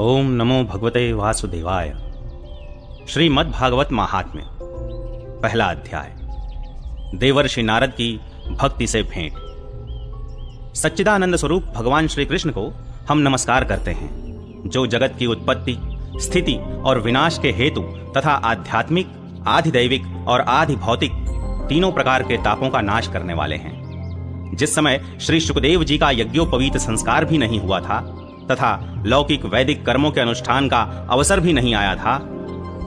ओम नमो भगवते वासुदेवाय। श्रीमद् भागवत महात्म्य, पहला अध्याय। देवर्षि नारद की भक्ति से भेंट। सच्चिदानंद स्वरूप भगवान श्री कृष्ण को हम नमस्कार करते हैं, जो जगत की उत्पत्ति, स्थिति और विनाश के हेतु तथा आध्यात्मिक, आधिदैविक और आधि भौतिक तीनों प्रकार के तापों का नाश करने वाले हैं। जिस समय श्री शुकदेव जी का यज्ञोपवीत संस्कार भी नहीं हुआ था तथा लौकिक वैदिक कर्मों के अनुष्ठान का अवसर भी नहीं आया था,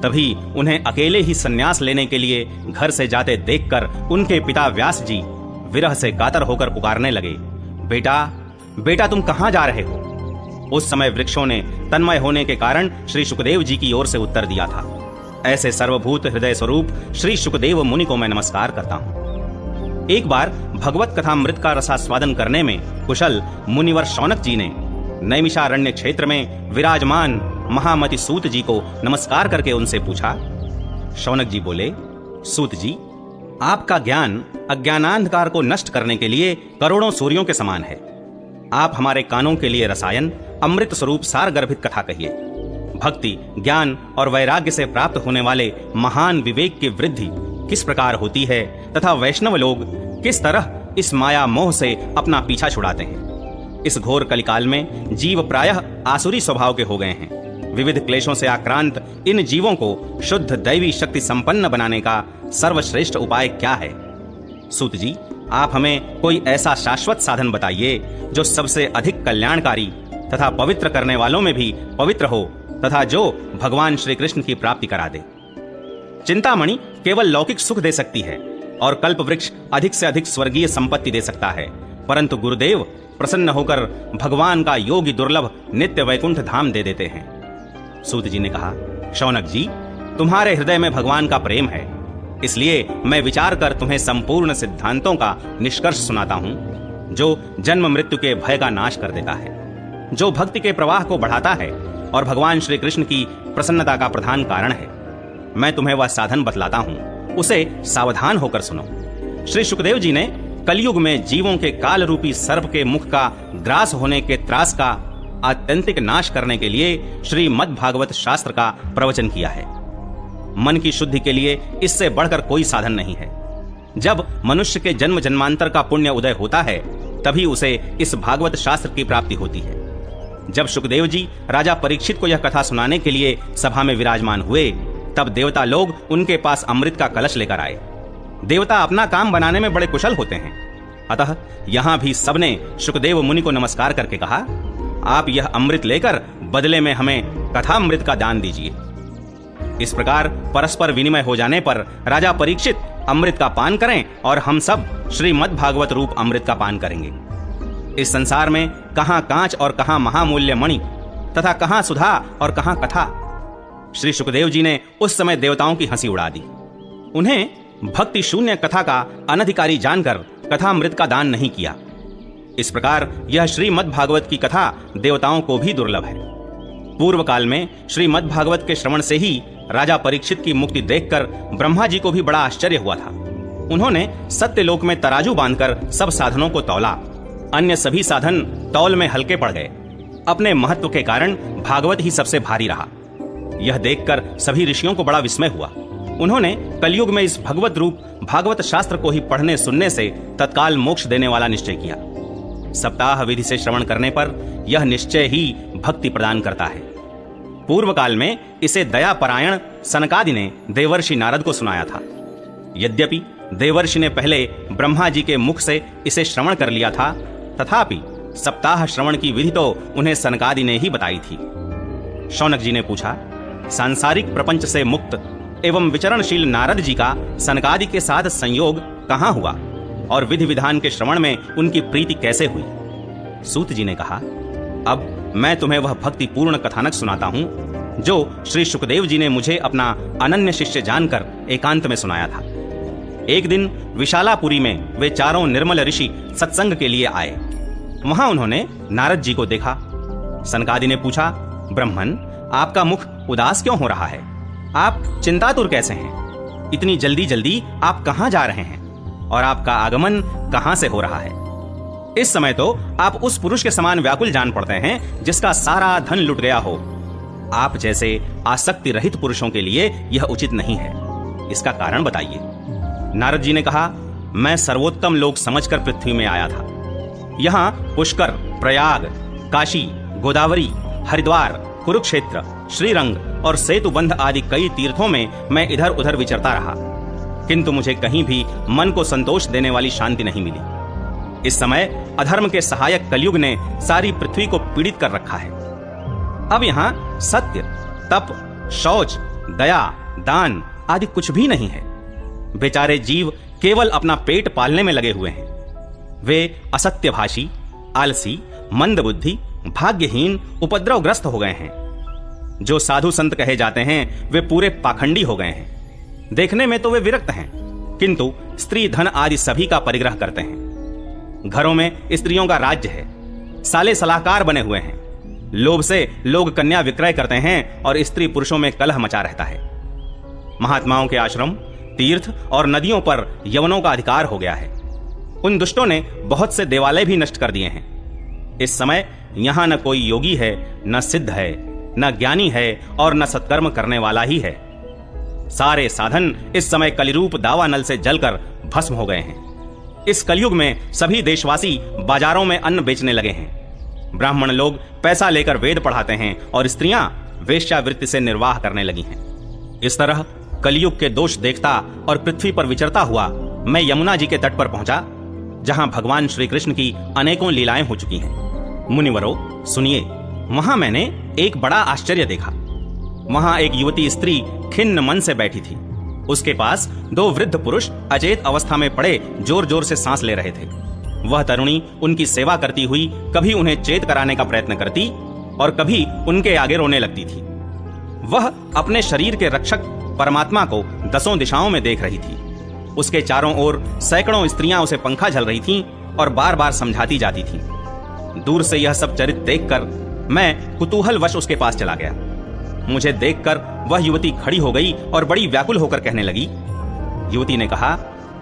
तभी उन्हें अकेले ही संन्यास लेने के लिए घर से जाते देखकर उनके पिता व्यास जी विरह से कातर होकर पुकारने लगे, बेटा बेटा तुम कहां जा रहे हो? उस समय वृक्षों ने तन्मय होने के कारण श्री शुकदेव जी की ओर से उत्तर दिया था, ऐसे सर्वभूत हृदय स्वरूप श्री शुकदेव मुनि को मैं नमस्कार करता हूं। एक बार भगवत कथामृत का रसास्वादन करने में कुशल मुनिवर शौनक जी ने नैमिषारण्य क्षेत्र में विराजमान महामति सूत जी को नमस्कार करके उनसे पूछा। शौनक जी बोले, सूत जी, आपका ज्ञान अज्ञानांधकार को नष्ट करने के लिए करोड़ों सूर्यों के समान है। आप हमारे कानों के लिए रसायन, अमृत स्वरूप सार गर्भित कथा कहिए। भक्ति, ज्ञान और वैराग्य से प्राप्त होने वाले महान विवेक की वृद्धि किस प्रकार होती है तथा वैष्णव लोग किस तरह इस माया मोह से अपना पीछा छुड़ाते हैं। इस घोर कलिकाल में जीव प्रायः आसुरी स्वभाव के हो गए हैं। विविध क्लेशों से आक्रांत इन जीवों को शुद्ध दैवी शक्ति संपन्न बनाने का सर्वश्रेष्ठ उपाय क्या है? सूत जी, आप हमें कोई ऐसा शाश्वत साधन बताइए जो सबसे अधिक कल्याणकारी तथा पवित्र करने वालों में भी पवित्र हो तथा जो भगवान श्री कृष्ण की प्राप्ति करा दे। चिंतामणि केवल लौकिक सुख दे सकती है और कल्प वृक्ष अधिक से अधिक स्वर्गीय संपत्ति दे सकता है, परंतु गुरुदेव प्रसन्न होकर भगवान का योगी दुर्लभ नित्य वैकुंठ धाम दे देते हैं। सूत जी ने कहा, शौनक जी, तुम्हारे हृदय में भगवान का प्रेम है, इसलिए मैं विचार कर तुम्हें संपूर्ण सिद्धांतों का निष्कर्ष सुनाता हूं, जो जन्म मृत्यु के भय का नाश कर देता है, जो भक्ति के प्रवाह को बढ़ाता है और भगवान श्री कृष्ण की प्रसन्नता का प्रधान कारण है। मैं तुम्हें वह साधन बतलाता हूं, उसे सावधान होकर सुनो। श्री शुकदेव जी ने कलयुग में जीवों के काल रूपी सर्प के मुख का ग्रास होने के त्रास का आत्यंतिक नाश करने के लिए श्रीमद् भागवत शास्त्र का प्रवचन किया है। मन की शुद्धि के लिए इससे बढ़कर कोई साधन नहीं है। जब मनुष्य के जन्म जन्मांतर का पुण्य उदय होता है, तभी उसे इस भागवत शास्त्र की प्राप्ति होती है। जब शुकदेव जी राजा परीक्षित को यह कथा सुनाने के लिए सभा में विराजमान हुए, तब देवता लोग उनके पास अमृत का कलश लेकर आए। देवता अपना काम बनाने में बड़े कुशल होते हैं, अतः यहां भी सबने शुकदेव मुनि को नमस्कार करके कहा, आप यह अमृत लेकर बदले में हमें कथामृत का दान दीजिए। इस प्रकार परस्पर विनिमय हो जाने पर राजा परीक्षित अमृत का पान करें और हम सब श्रीमद् भागवत रूप अमृत का पान करेंगे। इस संसार में कहां कांच और कहां महामूल्य मणि तथा कहां सुधा और कहां कथा। श्री शुकदेव जी ने उस समय देवताओं की हंसी उड़ा दी। उन्हें भक्ति शून्य कथा का अनधिकारी जानकर कथामृत का दान नहीं किया। इस प्रकार यह श्रीमद् भागवत की कथा देवताओं को भी दुर्लभ है। पूर्व काल में श्रीमद् भागवत के श्रवण से ही राजा परीक्षित की मुक्ति देखकर ब्रह्मा जी को भी बड़ा आश्चर्य हुआ था। उन्होंने सत्यलोक में तराजू बांधकर सब साधनों को तौला। अन्य सभी साधन तौल में हल्के पड़ गए। अपने महत्व के कारण भागवत ही सबसे भारी रहा। यह देखकर सभी ऋषियों को बड़ा विस्मय हुआ। उन्होंने कलयुग में इस भगवत रूप भागवत शास्त्र को ही पढ़ने सुनने से तत्काल मोक्ष देने वाला निश्चय किया। सप्ताह विधि से श्रवण करने पर यह निश्चय ही भक्ति प्रदान करता है। पूर्व काल में इसे दयापरायण सनकादि ने देवर्षि नारद को सुनाया था। यद्यपि देवर्षि ने पहले ब्रह्मा जी के मुख से इसे श्रवण कर लिया था, तथापि सप्ताह श्रवण की विधि तो उन्हें सनकादि ने ही बताई थी। शौनक जी ने पूछा, सांसारिक प्रपंच से मुक्त एवं विचरणशील नारद जी का सनकादि के साथ संयोग कहां हुआ और विधि विधान के श्रवण में उनकी प्रीति कैसे हुई? सूत जी ने कहा, अब मैं तुम्हें वह भक्ति पूर्ण कथानक सुनाता हूं जो श्री शुकदेव जी ने मुझे अपना अनन्य शिष्य जानकर एकांत में सुनाया था। एक दिन विशालापुरी में वे चारों निर्मल ऋषि सत्संग के लिए आए। वहां उन्होंने नारद जी को देखा। सनकादि ने पूछा, ब्रह्मन, आपका मुख उदास क्यों हो रहा है? आप चिंतातुर कैसे हैं? इतनी जल्दी जल्दी आप कहां जा रहे हैं और आपका आगमन कहां से हो रहा है? इस समय तो आप उस पुरुष के समान व्याकुल जान पड़ते हैं जिसका सारा धन लुट गया हो। आप जैसे आसक्ति रहित पुरुषों के लिए यह उचित नहीं है। इसका कारण बताइए। नारद जी ने कहा, मैं सर्वोत्तम लोक समझकर पृथ्वी में आया था। यहाँ पुष्कर, प्रयाग, काशी, गोदावरी, हरिद्वार, कुरुक्षेत्र, श्रीरंग और सेतुबंध आदि कई तीर्थों में मैं इधर उधर विचरता रहा, किंतु मुझे कहीं भी मन को संतोष देने वाली शांति नहीं मिली। इस समय अधर्म के सहायक कलयुग ने सारी पृथ्वी को पीड़ित कर रखा है। अब यहाँ सत्य, तप, शौच, दया, दान आदि कुछ भी नहीं है। बेचारे जीव केवल अपना पेट पालने में लगे हुए हैं। वे असत्यभाषी, आलसी, मंदबुद्धि, भाग्यहीन, उपद्रवग्रस्त हो गए हैं। जो साधु संत कहे जाते हैं वे पूरे पाखंडी हो गए हैं। देखने में तो वे विरक्त हैं, किंतु स्त्री धन आदि सभी का परिग्रह करते हैं। घरों में स्त्रियों का राज्य है। साले सलाहकार बने हुए हैं। लोभ से लोग कन्या विक्रय करते हैं और स्त्री पुरुषों में कलह मचा रहता है। महात्माओं के आश्रम, तीर्थ और नदियों पर यवनों का अधिकार हो गया है। उन दुष्टों ने बहुत से देवालय भी नष्ट कर दिए हैं। इस समय यहां न कोई योगी है, न सिद्ध है, न ज्ञानी है और न सत्कर्म करने वाला ही है। सारे साधन इस समय कलिरूप दावानल से जलकर भस्म हो गए हैं। इस कलयुग में सभी देशवासी बाजारों में अन्न बेचने लगे हैं। ब्राह्मण लोग पैसा लेकर वेद पढ़ाते हैं और स्त्रियां वेश्यावृत्ति से निर्वाह करने लगी हैं। इस तरह कलयुग के दोष देखता और पृथ्वी पर विचरता हुआ मैं यमुना जी के तट पर पहुंचा, जहां भगवान श्री कृष्ण की अनेकों लीलाएं हो चुकी हैं। मुनिवरों, सुनिए, वहां मैंने एक बड़ा आश्चर्य देखा। वहां एक युवती स्त्री खिन्न मन से बैठी थी। उसके पास दो वृद्ध पुरुष अचेत अवस्था में पड़े जोर जोर से सांस ले रहे थे। वह तरुणी उनकी सेवा करती हुई कभी उन्हें चेत कराने का प्रयत्न करती और कभी उनके आगे रोने लगती थी। वह अपने शरीर के रक्षक परमात्मा को दसों दिशाओं में देख रही थी। उसके चारों ओर सैकड़ों स्त्रियां उसे पंखा झल रही थीं और बार बार समझाती जाती थीं। दूर से यह सब चरित्र देखकर मैं कुतूहलवश उसके पास चला गया। मुझे देखकर वह युवती खड़ी हो गई और बड़ी व्याकुल होकर कहने लगी। युवती ने कहा,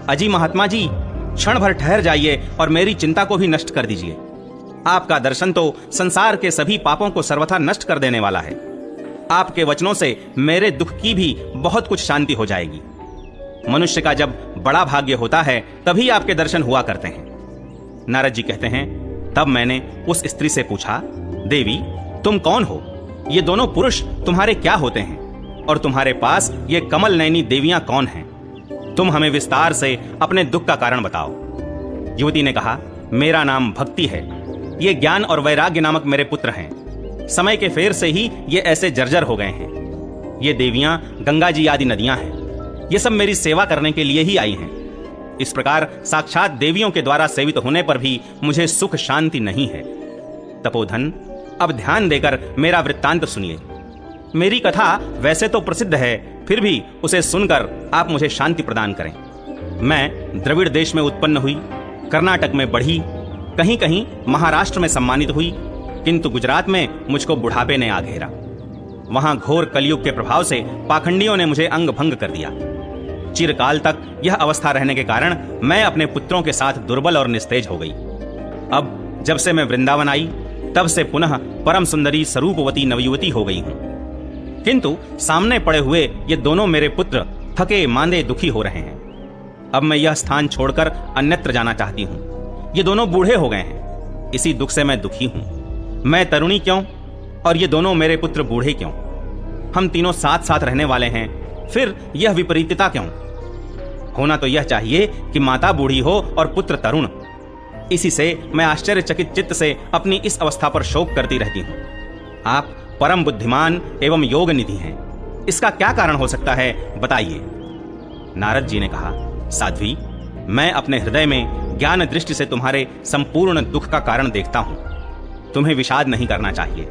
अजी महात्मा जी, क्षण भर ठहर जाइए और मेरी चिंता को भी नष्ट कर दीजिए। आपका दर्शन तो संसार के सभी पापों को सर्वथा नष्ट कर देने वाला है। आपके वचनों से मेरे दुख की भी बहुत कुछ शांति हो जाएगी। मनुष्य का जब बड़ा भाग्य होता है तभी आपके दर्शन हुआ करते हैं। नारद जी कहते हैं, तब मैंने उस स्त्री से पूछा, देवी, तुम कौन हो? ये दोनों पुरुष तुम्हारे क्या होते हैं? और तुम्हारे पास ये कमल नयनी देवियां कौन हैं? तुम हमें विस्तार से अपने दुख का कारण बताओ। युवती ने कहा, मेरा नाम भक्ति है। ये ज्ञान और वैराग्य नामक मेरे पुत्र हैं। समय के फेर से ही ये ऐसे जर्जर हो गए हैं। ये देवियां गंगा जी आदि नदियां हैं। ये सब मेरी सेवा करने के लिए ही आई हैं। इस प्रकार साक्षात देवियों के द्वारा सेवित होने पर भी मुझे सुख शांति नहीं है। तपोधन, अब ध्यान देकर मेरा वृत्तांत सुनिए। मेरी कथा वैसे तो प्रसिद्ध है, फिर भी उसे सुनकर आप मुझे शांति प्रदान करें। मैं द्रविड़ देश में उत्पन्न हुई, कर्नाटक में बढ़ी, कहीं कहीं महाराष्ट्र में सम्मानित हुई, किंतु गुजरात में मुझको बुढ़ापे ने आ घेरा। वहां घोर कलयुग के प्रभाव से पाखंडियों ने मुझे अंग भंग कर दिया। चिरकाल तक यह अवस्था रहने के कारण मैं अपने पुत्रों के साथ दुर्बल और निस्तेज हो गई। अब जब से मैं वृंदावन आई, तब से पुनः परम सुंदरी स्वरूपवती नवयुवती हो गई हूं। किंतु सामने पड़े हुए ये दोनों मेरे पुत्र थके मांदे दुखी हो रहे हैं। अब मैं यह स्थान छोड़कर अन्यत्र जाना चाहती हूं। ये दोनों बूढ़े हो गए हैं, इसी दुख से मैं दुखी हूं। मैं तरुणी क्यों और ये दोनों मेरे पुत्र बूढ़े क्यों? हम तीनों साथ साथ रहने वाले हैं, फिर यह विपरीतता क्यों? होना तो यह चाहिए कि माता बूढ़ी हो और पुत्र तरुण। इसी से मैं आश्चर्यचकित चित्त से अपनी इस अवस्था पर शोक करती रहती हूं। आप परम बुद्धिमान एवं योग निधि हैं। इसका क्या कारण हो सकता है, बताइए। नारद जी ने कहा, साध्वी, मैं अपने हृदय में ज्ञान दृष्टि से तुम्हारे संपूर्ण दुख का कारण देखता हूं। तुम्हें विषाद नहीं करना चाहिए।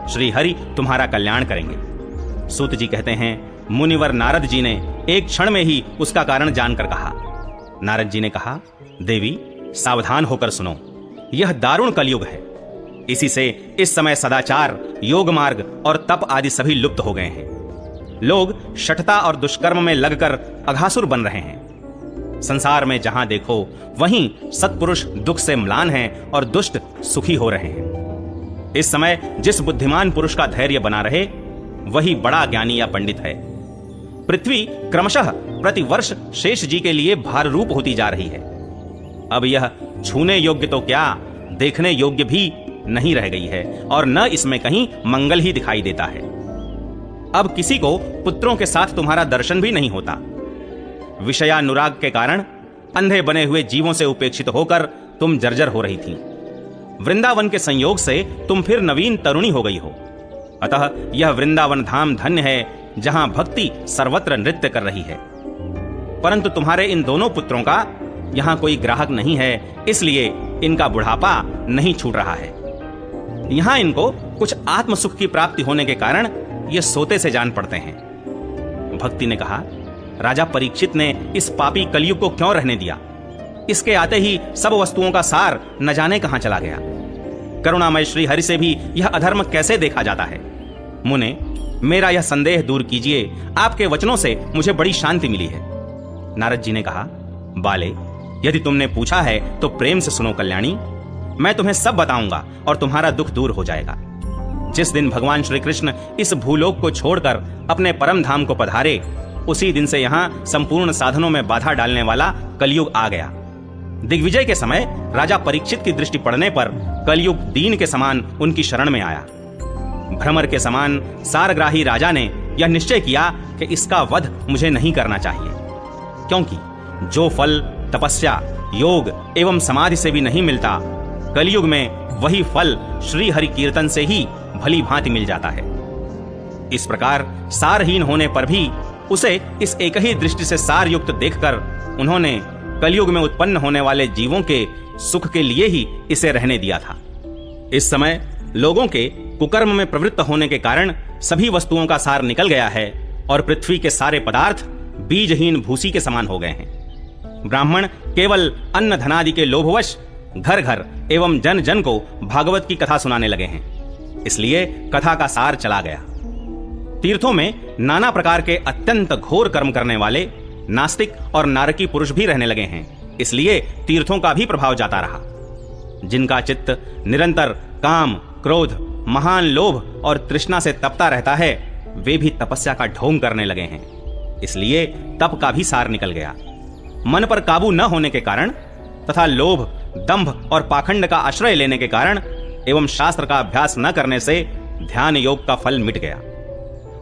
श्री हरि तुम्हारा कल्याण करेंगे। सूत जी कहते हैं, मुनिवर नारद जी ने एक क्षण में ही उसका कारण जानकर कहा। नारद जी ने कहा, देवी, सावधान होकर सुनो। यह दारुण कलयुग है। इसी से इस समय सदाचार, योग मार्ग और तप आदि सभी लुप्त हो गए हैं। लोग शठता और दुष्कर्म में लगकर अघासुर बन रहे हैं। संसार में जहां देखो वहीं सत्पुरुष दुख से म्लान हैं और दुष्ट सुखी हो रहे हैं। इस समय जिस बुद्धिमान पुरुष का धैर्य बना रहे वही बड़ा ज्ञानी या पंडित है। पृथ्वी क्रमशः प्रतिवर्ष शेष जी के लिए भार रूप होती जा रही है। अब यह छूने योग्य तो क्या, देखने योग्य भी नहीं रह गई है और न इसमें कहीं मंगल ही दिखाई देता है। अब किसी को पुत्रों के साथ तुम्हारा दर्शन भी नहीं होता। विषयानुराग के कारण अंधे बने हुए जीवों से उपेक्षित होकर तुम जर्जर हो रही थी। वृंदावन के संयोग से तुम फिर नवीन तरुणी हो गई हो। अतः यह वृंदावन धाम धन्य है जहां भक्ति सर्वत्र नृत्य कर रही है। परंतु तुम्हारे इन दोनों पुत्रों का यहां कोई ग्राहक नहीं है, इसलिए इनका बुढ़ापा नहीं छूट रहा है। यहां इनको कुछ आत्म सुख की प्राप्ति होने के कारण ये सोते से जान पड़ते हैं। भक्ति ने कहा, राजा परीक्षित ने इस पापी कलयुग को क्यों रहने दिया? इसके आते ही सब वस्तुओं का सार न जाने कहां चला गया। करुणामय श्री हरि से भी यह अधर्म कैसे देखा जाता है? मुने, मेरा यह संदेह दूर कीजिए। आपके वचनों से मुझे बड़ी शांति मिली है। नारद जी ने कहा, बाले, यदि तुमने पूछा है तो प्रेम से सुनो कल्याणी। मैं तुम्हें सब बताऊंगा और तुम्हारा दुख दूर हो जाएगा। जिस दिन भगवान श्री कृष्ण इस भूलोक को छोड़कर अपने परम धाम को पधारे, उसी दिन से यहाँ संपूर्ण साधनों में बाधा डालने वाला कलयुग आ गया। दिग्विजय के समय राजा परीक्षित की दृष्टि पड़ने पर कलयुग दीन के समान उनकी शरण में आया। भ्रमर के समान सारग्राही राजा ने यह निश्चय किया कि इसका वध मुझे नहीं करना चाहिए, क्योंकि जो फल तपस्या, योग एवं समाधि से भी नहीं मिलता, कलयुग में वही फल श्री हरि कीर्तन से ही भली भांति मिल जाता है। इस प्रकार सारहीन होने पर भी उसे इस एक ही दृष्टि से सार युक्त देखकर उन्होंने कलयुग में उत्पन्न होने वाले जीवों के सुख के लिए ही इसे रहने दिया था। इस समय लोगों के कुकर्म में प्रवृत्त होने के कारण सभी वस्तुओं का सार निकल गया है और पृथ्वी के सारे पदार्थ बीजहीन भूसी के समान हो गए हैं। ब्राह्मण केवल अन्न धनादि के लोभवश घर घर एवं जन जन को भागवत की कथा सुनाने लगे हैं, इसलिए कथा का सार चला गया। तीर्थों में नाना प्रकार के अत्यंत घोर कर्म करने वाले नास्तिक और नारकी पुरुष भी रहने लगे हैं, इसलिए तीर्थों का भी प्रभाव जाता रहा। जिनका चित्त निरंतर काम, क्रोध, महान लोभ और तृष्णा से तपता रहता है, वे भी तपस्या का ढोंग करने लगे हैं, इसलिए तप का भी सार निकल गया। मन पर काबू न होने के कारण तथा लोभ, दंभ और पाखंड का आश्रय लेने के कारण एवं शास्त्र का अभ्यास न करने से ध्यान योग का फल मिट गया।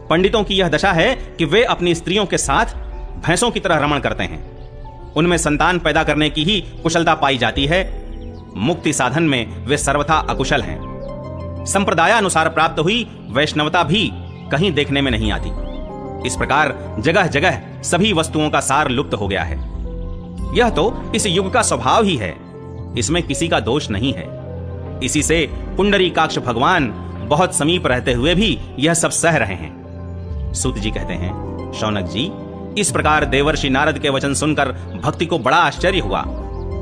पंडितों की यह दशा है कि वे अपनी स्त्रियों के साथ भैंसों की तरह रमण करते हैं। उनमें संतान पैदा करने की ही कुशलता पाई जाती है। मुक्ति साधन में वे सर्वथा अकुशल हैं। संप्रदायानुसार प्राप्त हुई वैष्णवता भी कहीं देखने में नहीं आती। इस प्रकार जगह जगह सभी वस्तुओं का सार लुप्त हो गया है। यह तो इस युग का स्वभाव ही है, इसमें किसी का दोष नहीं है। इसी से पुंडरीकाक्ष भगवान बहुत समीप रहते हुए भी यह सब सह रहे हैं। सूत जी कहते हैं, शौनक जी, इस प्रकार देवर्षि नारद के वचन सुनकर भक्ति को बड़ा आश्चर्य हुआ।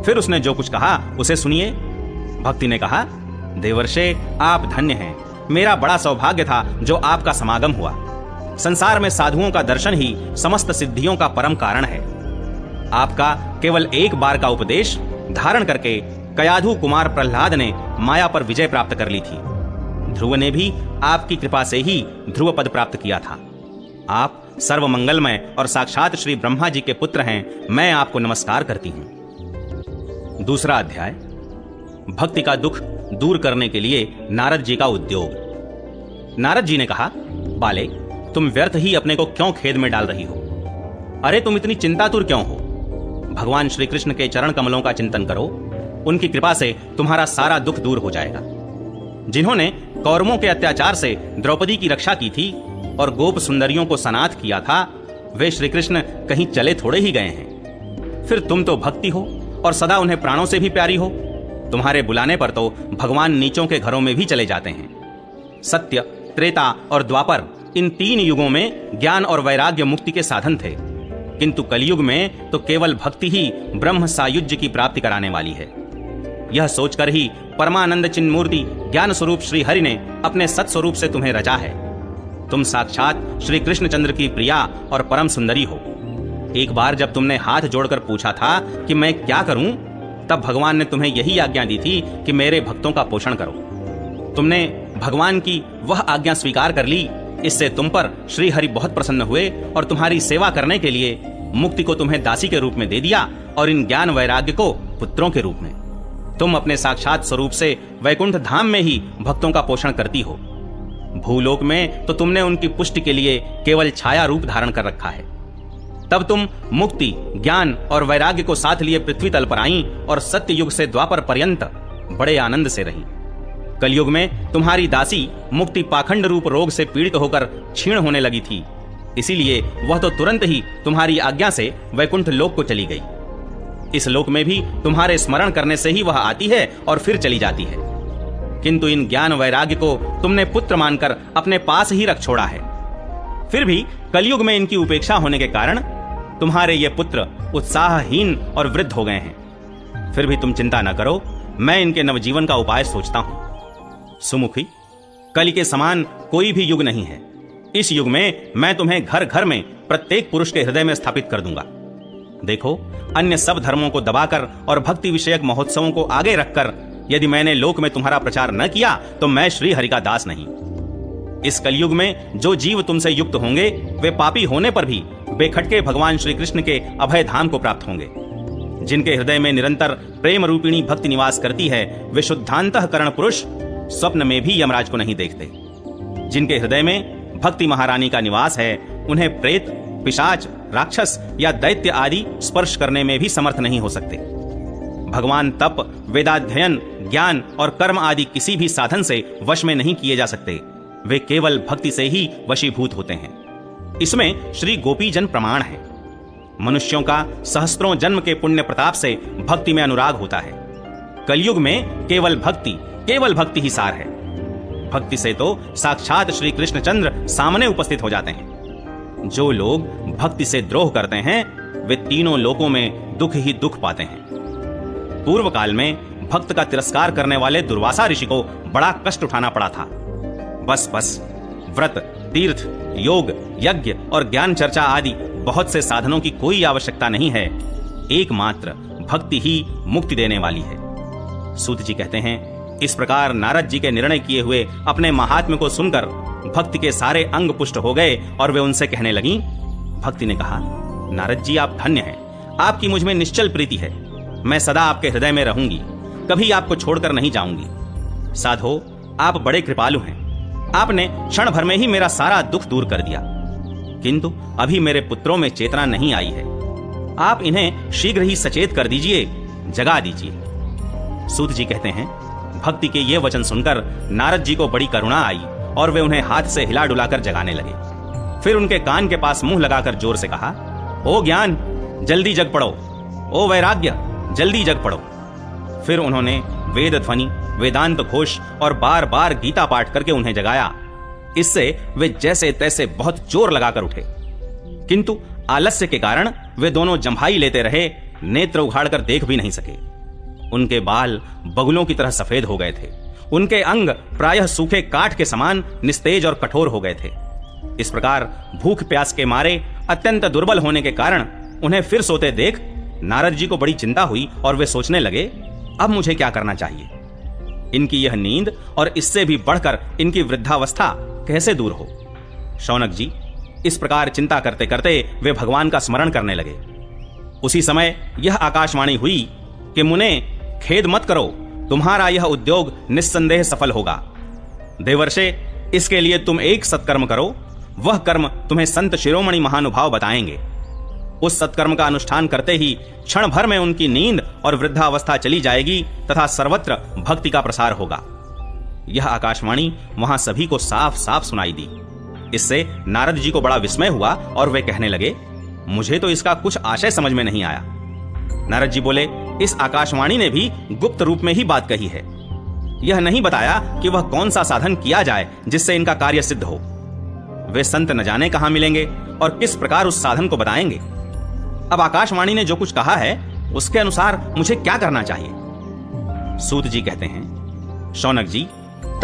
फिर उसने जो कुछ कहा उसे सुनिए। भक्ति ने कहा, देवर्षे, आप धन्य हैं। मेरा बड़ा सौभाग्य था जो आपका समागम हुआ। संसार में साधुओं का दर्शन ही समस्त सिद्धियों का परम कारण है। आपका केवल एक बार का उपदेश धारण करके कयाधु कुमार प्रहलाद ने माया पर विजय प्राप्त कर ली थी। ध्रुव ने भी आपकी कृपा से ही ध्रुव पद प्राप्त किया था। आप सर्व मंगलमय और साक्षात श्री ब्रह्मा जी के पुत्र हैं। मैं आपको नमस्कार करती हूं। दूसरा अध्याय, भक्ति का दुख दूर करने के लिए नारद जी का उद्योग। नारद जी ने कहा, बाले, तुम व्यर्थ ही अपने को क्यों खेद में डाल रही हो? अरे तुम इतनी चिंतातुर क्यों हो? भगवान श्री कृष्ण के चरण कमलों का चिंतन करो, उनकी कृपा से तुम्हारा सारा दुख दूर हो जाएगा। जिन्होंने कौरवों के अत्याचार से द्रौपदी की रक्षा की थी और गोप सुंदरियों को सनाथ किया था, वे श्री कृष्ण कहीं चले थोड़े ही गए हैं। फिर तुम तो भक्ति हो और सदा उन्हें प्राणों से भी प्यारी हो। तुम्हारे बुलाने पर तो भगवान नीचों के घरों में भी चले जाते हैं। सत्य, त्रेता और द्वापर, इन 3 युगों में ज्ञान और वैराग्य मुक्ति के साधन थे, किंतु कलयुग में तो केवल भक्ति ही ब्रह्म सायुज्य की प्राप्ति कराने वाली है। यह सोचकर ही परमानंद चिन्मूर्ति ज्ञान स्वरूप श्री हरि ने अपने सत्स्वरूप से तुम्हें रचा है। तुम साक्षात श्री कृष्णचंद्र की प्रिया और परम सुंदरी हो। एक बार जब तुमने हाथ जोड़कर पूछा था कि मैं क्या करूं, तब भगवान ने तुम्हें यही आज्ञा दी थी कि मेरे भक्तों का पोषण करो। तुमने भगवान की वह आज्ञा स्वीकार कर ली। इससे तुम पर श्री हरि बहुत प्रसन्न हुए और तुम्हारी सेवा करने के लिए मुक्ति को तुम्हें दासी के रूप में दे दिया और इन ज्ञान वैराग्य को पुत्रों के रूप में। तुम अपने साक्षात स्वरूप से वैकुंठ धाम में ही भक्तों का पोषण करती हो। भूलोक में तो तुमने उनकी पुष्टि के लिए केवल छाया रूप धारण कर रखा है। तब तुम मुक्ति, ज्ञान और वैराग्य को साथ लिए पृथ्वी तल पर आईं और सत्य युग से द्वापर पर्यंत बड़े आनंद से रहीं। कलयुग में तुम्हारी दासी मुक्ति पाखंड रूप रोग से पीड़ित होकर क्षीण होने लगी थी, इसीलिए वह तो तुरंत ही तुम्हारी आज्ञा से वैकुंठ लोक को चली गई। इस लोक में भी तुम्हारे स्मरण करने से ही वह आती है और फिर चली जाती है, किंतु इन ज्ञान वैराग्य को तुमने पुत्र मानकर अपने पास ही रख छोड़ा है। फिर भी कलयुग में इनकी उपेक्षा होने के कारण तुम्हारे ये पुत्र उत्साहहीन और वृद्ध हो गए हैं। फिर भी तुम चिंता न करो, मैं इनके नवजीवन का उपाय सोचता हूं। सुमुखी, कलि के समान कोई भी युग नहीं है। इस युग में मैं तुम्हें घर घर में प्रत्येक पुरुष के हृदय में स्थापित कर दूंगा। देखो, अन्य सब धर्मों को दबाकर और भक्ति विषयक महोत्सवों को आगे रखकर यदि मैंने लोक में तुम्हारा प्रचार न किया तो मैं श्री हरि का दास नहीं। इस कलयुग में जो जीव तुमसे युक्त होंगे वे पापी होने पर भी बेखटके भगवान श्री कृष्ण के अभय धाम को प्राप्त होंगे। जिनके हृदय में निरंतर प्रेम रूपिणी भक्ति निवास करती है वे शुद्धांतःकरण पुरुष स्वप्न में भी यमराज को नहीं देखते। जिनके हृदय में भक्ति महारानी का निवास है उन्हें प्रेत, पिशाच, राक्षस या दैत्य आदि स्पर्श करने में भी समर्थ नहीं हो सकते। भगवान तप, वेदाध्ययन, ज्ञान और कर्म आदि किसी भी साधन से वश में नहीं किए जा सकते। वे केवल भक्ति से ही वशीभूत होते हैं। इसमें श्री गोपी जन प्रमाण है। मनुष्यों का सहस्त्रों जन्म के पुण्य प्रताप से भक्ति में अनुराग होता है। कलयुग में केवल भक्ति ही सार है। भक्ति से तो साक्षात श्री कृष्णचंद्र सामने उपस्थित हो जाते हैं। जो लोग भक्ति से द्रोह करते हैं वे तीनों लोकों में दुख ही दुख पाते हैं। पूर्व काल में भक्त का तिरस्कार करने वाले दुर्वासा ऋषि को बड़ा कष्ट उठाना पड़ा था। बस व्रत, तीर्थ, योग, यज्ञ और ज्ञान चर्चा आदि बहुत से साधनों की कोई आवश्यकता नहीं है। एकमात्र भक्ति ही मुक्ति देने वाली है। सूत जी कहते हैं, इस प्रकार नारद जी के निर्णय किए हुए अपने महात्म्य को सुनकर भक्ति के सारे अंग पुष्ट हो गए और वे उनसे कहने लगी। भक्ति ने कहा, नारद जी आप धन्य हैं, आपकी मुझ में निश्चल प्रीति है। मैं सदा आपके हृदय में रहूंगी, कभी आपको छोड़कर नहीं जाऊंगी। साधो, आप बड़े कृपालु हैं। आपने क्षण भर में ही मेरा सारा दुख दूर कर दिया, किंतु अभी मेरे पुत्रों में चेतना नहीं आई है। आप इन्हें शीघ्र ही सचेत कर दीजिए, जगा दीजिए। सूत जी कहते हैं, भक्ति के ये वचन सुनकर नारद जी को बड़ी करुणा आई और वे उन्हें हाथ से हिला डुलाकर जगाने लगे। फिर उनके कान के पास मुंह लगाकर जोर से कहा, ओ ज्ञान, जल्दी जग पड़ो। ओ वैराग्य, जल्दी जग पड़ो। फिर उन्होंने वेद ध्वनि, वेदांत घोष और बार बार गीता पाठ करके उन्हें जगाया। इससे वे जैसे तैसे बहुत जोर लगाकर उठे, किंतु आलस्य के कारण वे दोनों जम्हाई लेते रहे, नेत्र उघाड़कर देख भी नहीं सके। उनके बाल बगुलों की तरह सफेद हो गए थे। उनके अंग प्रायः सूखे काठ के समान निस्तेज और कठोर हो गए थे। इस प्रकार भूख प्यास के मारे अत्यंत दुर्बल होने के कारण उन्हें फिर सोते देख नारद जी को बड़ी चिंता हुई और वे सोचने लगे, अब मुझे क्या करना चाहिए। इनकी यह नींद और इससे भी बढ़कर इनकी वृद्धावस्था कैसे दूर हो। शौनक जी, इस प्रकार चिंता करते करते वे भगवान का स्मरण करने लगे। उसी समय यह आकाशवाणी हुई कि मुने, खेद मत करो, तुम्हारा यह उद्योग निस्संदेह सफल होगा। देवर्षे, इसके लिए तुम एक सत्कर्म करो, वह कर्म तुम्हें संत शिरोमणि महानुभाव बताएंगे। उस सत्कर्म का अनुष्ठान करते ही क्षण भर में उनकी नींद और वृद्धावस्था चली जाएगी तथा सर्वत्र भक्ति का प्रसार होगा। यह आकाशवाणी वहां सभी को साफ साफ सुनाई दी। इससे नारद जी को बड़ा विस्मय हुआ और वे कहने लगे, मुझे तो इसका कुछ आशय समझ में नहीं आया। नारद जी बोले, इस आकाशवाणी ने भी गुप्त रूप में ही बात कही है। यह नहीं बताया कि वह कौन सा साधन किया जाए जिससे इनका कार्य सिद्ध हो। वे संत न जाने कहां मिलेंगे और किस प्रकार उस साधन को बताएंगे। अब आकाशवाणी ने जो कुछ कहा है उसके अनुसार मुझे क्या करना चाहिए। सूत जी कहते हैं, शौनक जी,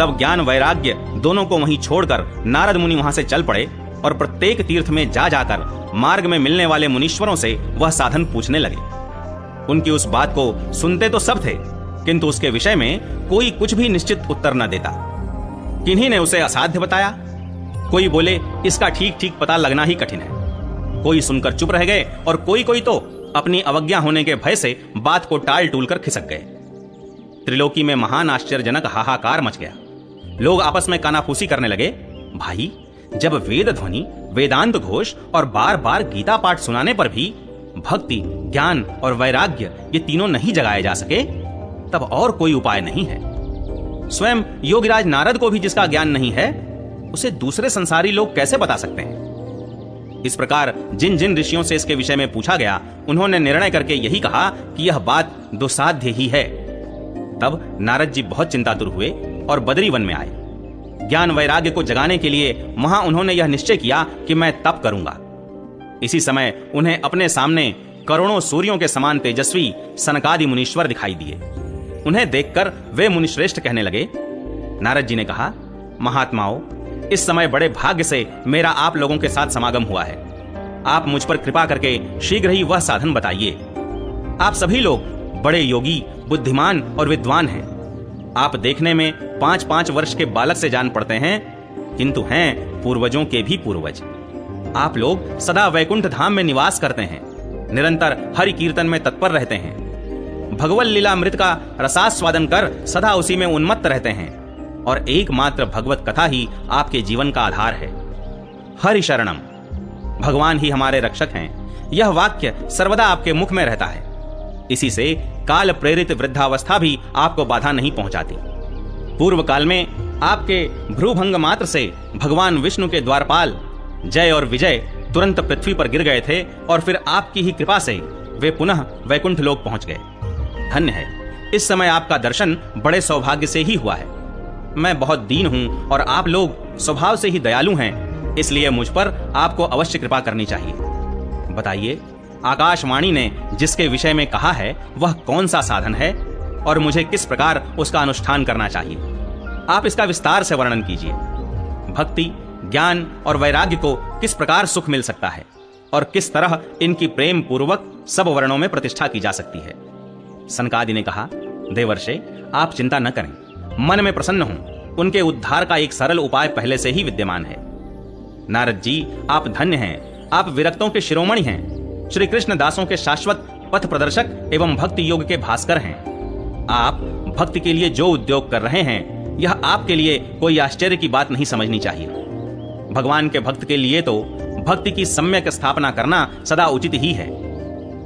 तब ज्ञान वैराग्य दोनों को वहीं छोड़कर नारद मुनि वहां से चल पड़े और प्रत्येक तीर्थ में जा जाकर मार्ग में मिलने वाले मुनीश्वरों से वह साधन पूछने लगे। उनकी उस बात को सुनते तो सब थे, किंतु उसके विषय में कोई कुछ भी निश्चित उत्तर न देता। किन्हीं ने उसे असाध्य बताया, कोई बोले इसका ठीक ठीक पता लगना ही कठिन है, कोई सुनकर चुप रह गए और कोई तो अपनी अवज्ञा होने के भय से बात को टाल टूल कर खिसक गए। त्रिलोकी में महान आश्चर्यजनक हाहाकार मच गया। लोग आपस में कानाफूसी करने लगे, भाई जब वेद ध्वनि, वेदांत घोष और बार बार गीता पाठ सुनाने पर भी भक्ति, ज्ञान और वैराग्य ये तीनों नहीं जगाए जा सके, तब और कोई उपाय नहीं है। स्वयं योगीराज नारद को भी जिसका ज्ञान नहीं है, उसे दूसरे संसारी लोग कैसे बता सकते हैं? इस प्रकार जिन जिन ऋषियों से इसके विषय में पूछा गया, उन्होंने निर्णय करके यही कहा कि यह बात दुसाध्य ही है। तब नारद जी बहुत चिंतातुर हुए और बदरी वन में आए। ज्ञान वैराग्य को जगाने के लिए वहां उन्होंने यह निश्चय किया कि मैं तप करूंगा। इसी समय उन्हें अपने सामने करोड़ों सूर्यों के समान तेजस्वी सनकादि मुनीश्वर दिखाई दिए। उन्हें देखकर वे मुनिश्रेष्ठ कहने लगे। नारद जी ने कहा, महात्माओं, इस समय बड़े भाग्य से मेरा आप लोगों के साथ समागम हुआ है। आप मुझ पर कृपा करके शीघ्र ही वह साधन बताइए। आप सभी लोग बड़े योगी, बुद्धिमान और विद्वान हैं। आप देखने में 5-5 वर्ष के बालक से जान पड़ते हैं, किंतु हैं पूर्वजों के भी पूर्वज। आप लोग सदा वैकुंठ धाम में निवास करते हैं, निरंतर हरि कीर्तन में तत्पर रहते हैं, भगवत लीलामृत का रसास्वादन कर सदा उसी में उन्मत्त रहते हैं, और एकमात्र भगवत कथा ही आपके जीवन का आधार है। हरि शरणम, भगवान ही हमारे रक्षक हैं, यह वाक्य सर्वदा आपके मुख में रहता है। इसी से काल प्रेरित वृद्धावस्था भी आपको बाधा नहीं पहुंचाती। पूर्व काल में आपके भ्रूभंग मात्र से भगवान विष्णु के द्वारपाल जय और विजय तुरंत पृथ्वी पर गिर गए थे, और फिर आपकी ही कृपा से वे पुनः वैकुंठ लोक पहुंच गए। धन्य है, इस समय आपका दर्शन बड़े सौभाग्य से ही हुआ है। मैं बहुत दीन हूं और आप लोग स्वभाव से ही दयालु हैं, इसलिए मुझ पर आपको अवश्य कृपा करनी चाहिए। बताइए, आकाशवाणी ने जिसके विषय में कहा है वह कौन सा साधन है, और मुझे किस प्रकार उसका अनुष्ठान करना चाहिए? आप इसका विस्तार से वर्णन कीजिए। भक्ति, ज्ञान और वैराग्य को किस प्रकार सुख मिल सकता है, और किस तरह इनकी प्रेम पूर्वक सब वर्णों में प्रतिष्ठा की जा सकती है? सनकादि ने कहा, देवर्षे, आप चिंता न करें, मन में प्रसन्न हों, उनके उद्धार का एक सरल उपाय पहले से ही विद्यमान है। नारद जी, आप धन्य हैं, आप विरक्तों के शिरोमणि हैं, श्री कृष्ण दासों के शाश्वत पथ प्रदर्शक एवं भक्ति योग के भास्कर हैं। आप भक्ति के लिए जो उद्योग कर रहे हैं, यह आपके लिए कोई आश्चर्य की बात नहीं समझनी चाहिए। भगवान के भक्त के लिए तो भक्ति की सम्यक स्थापना करना सदा उचित ही है।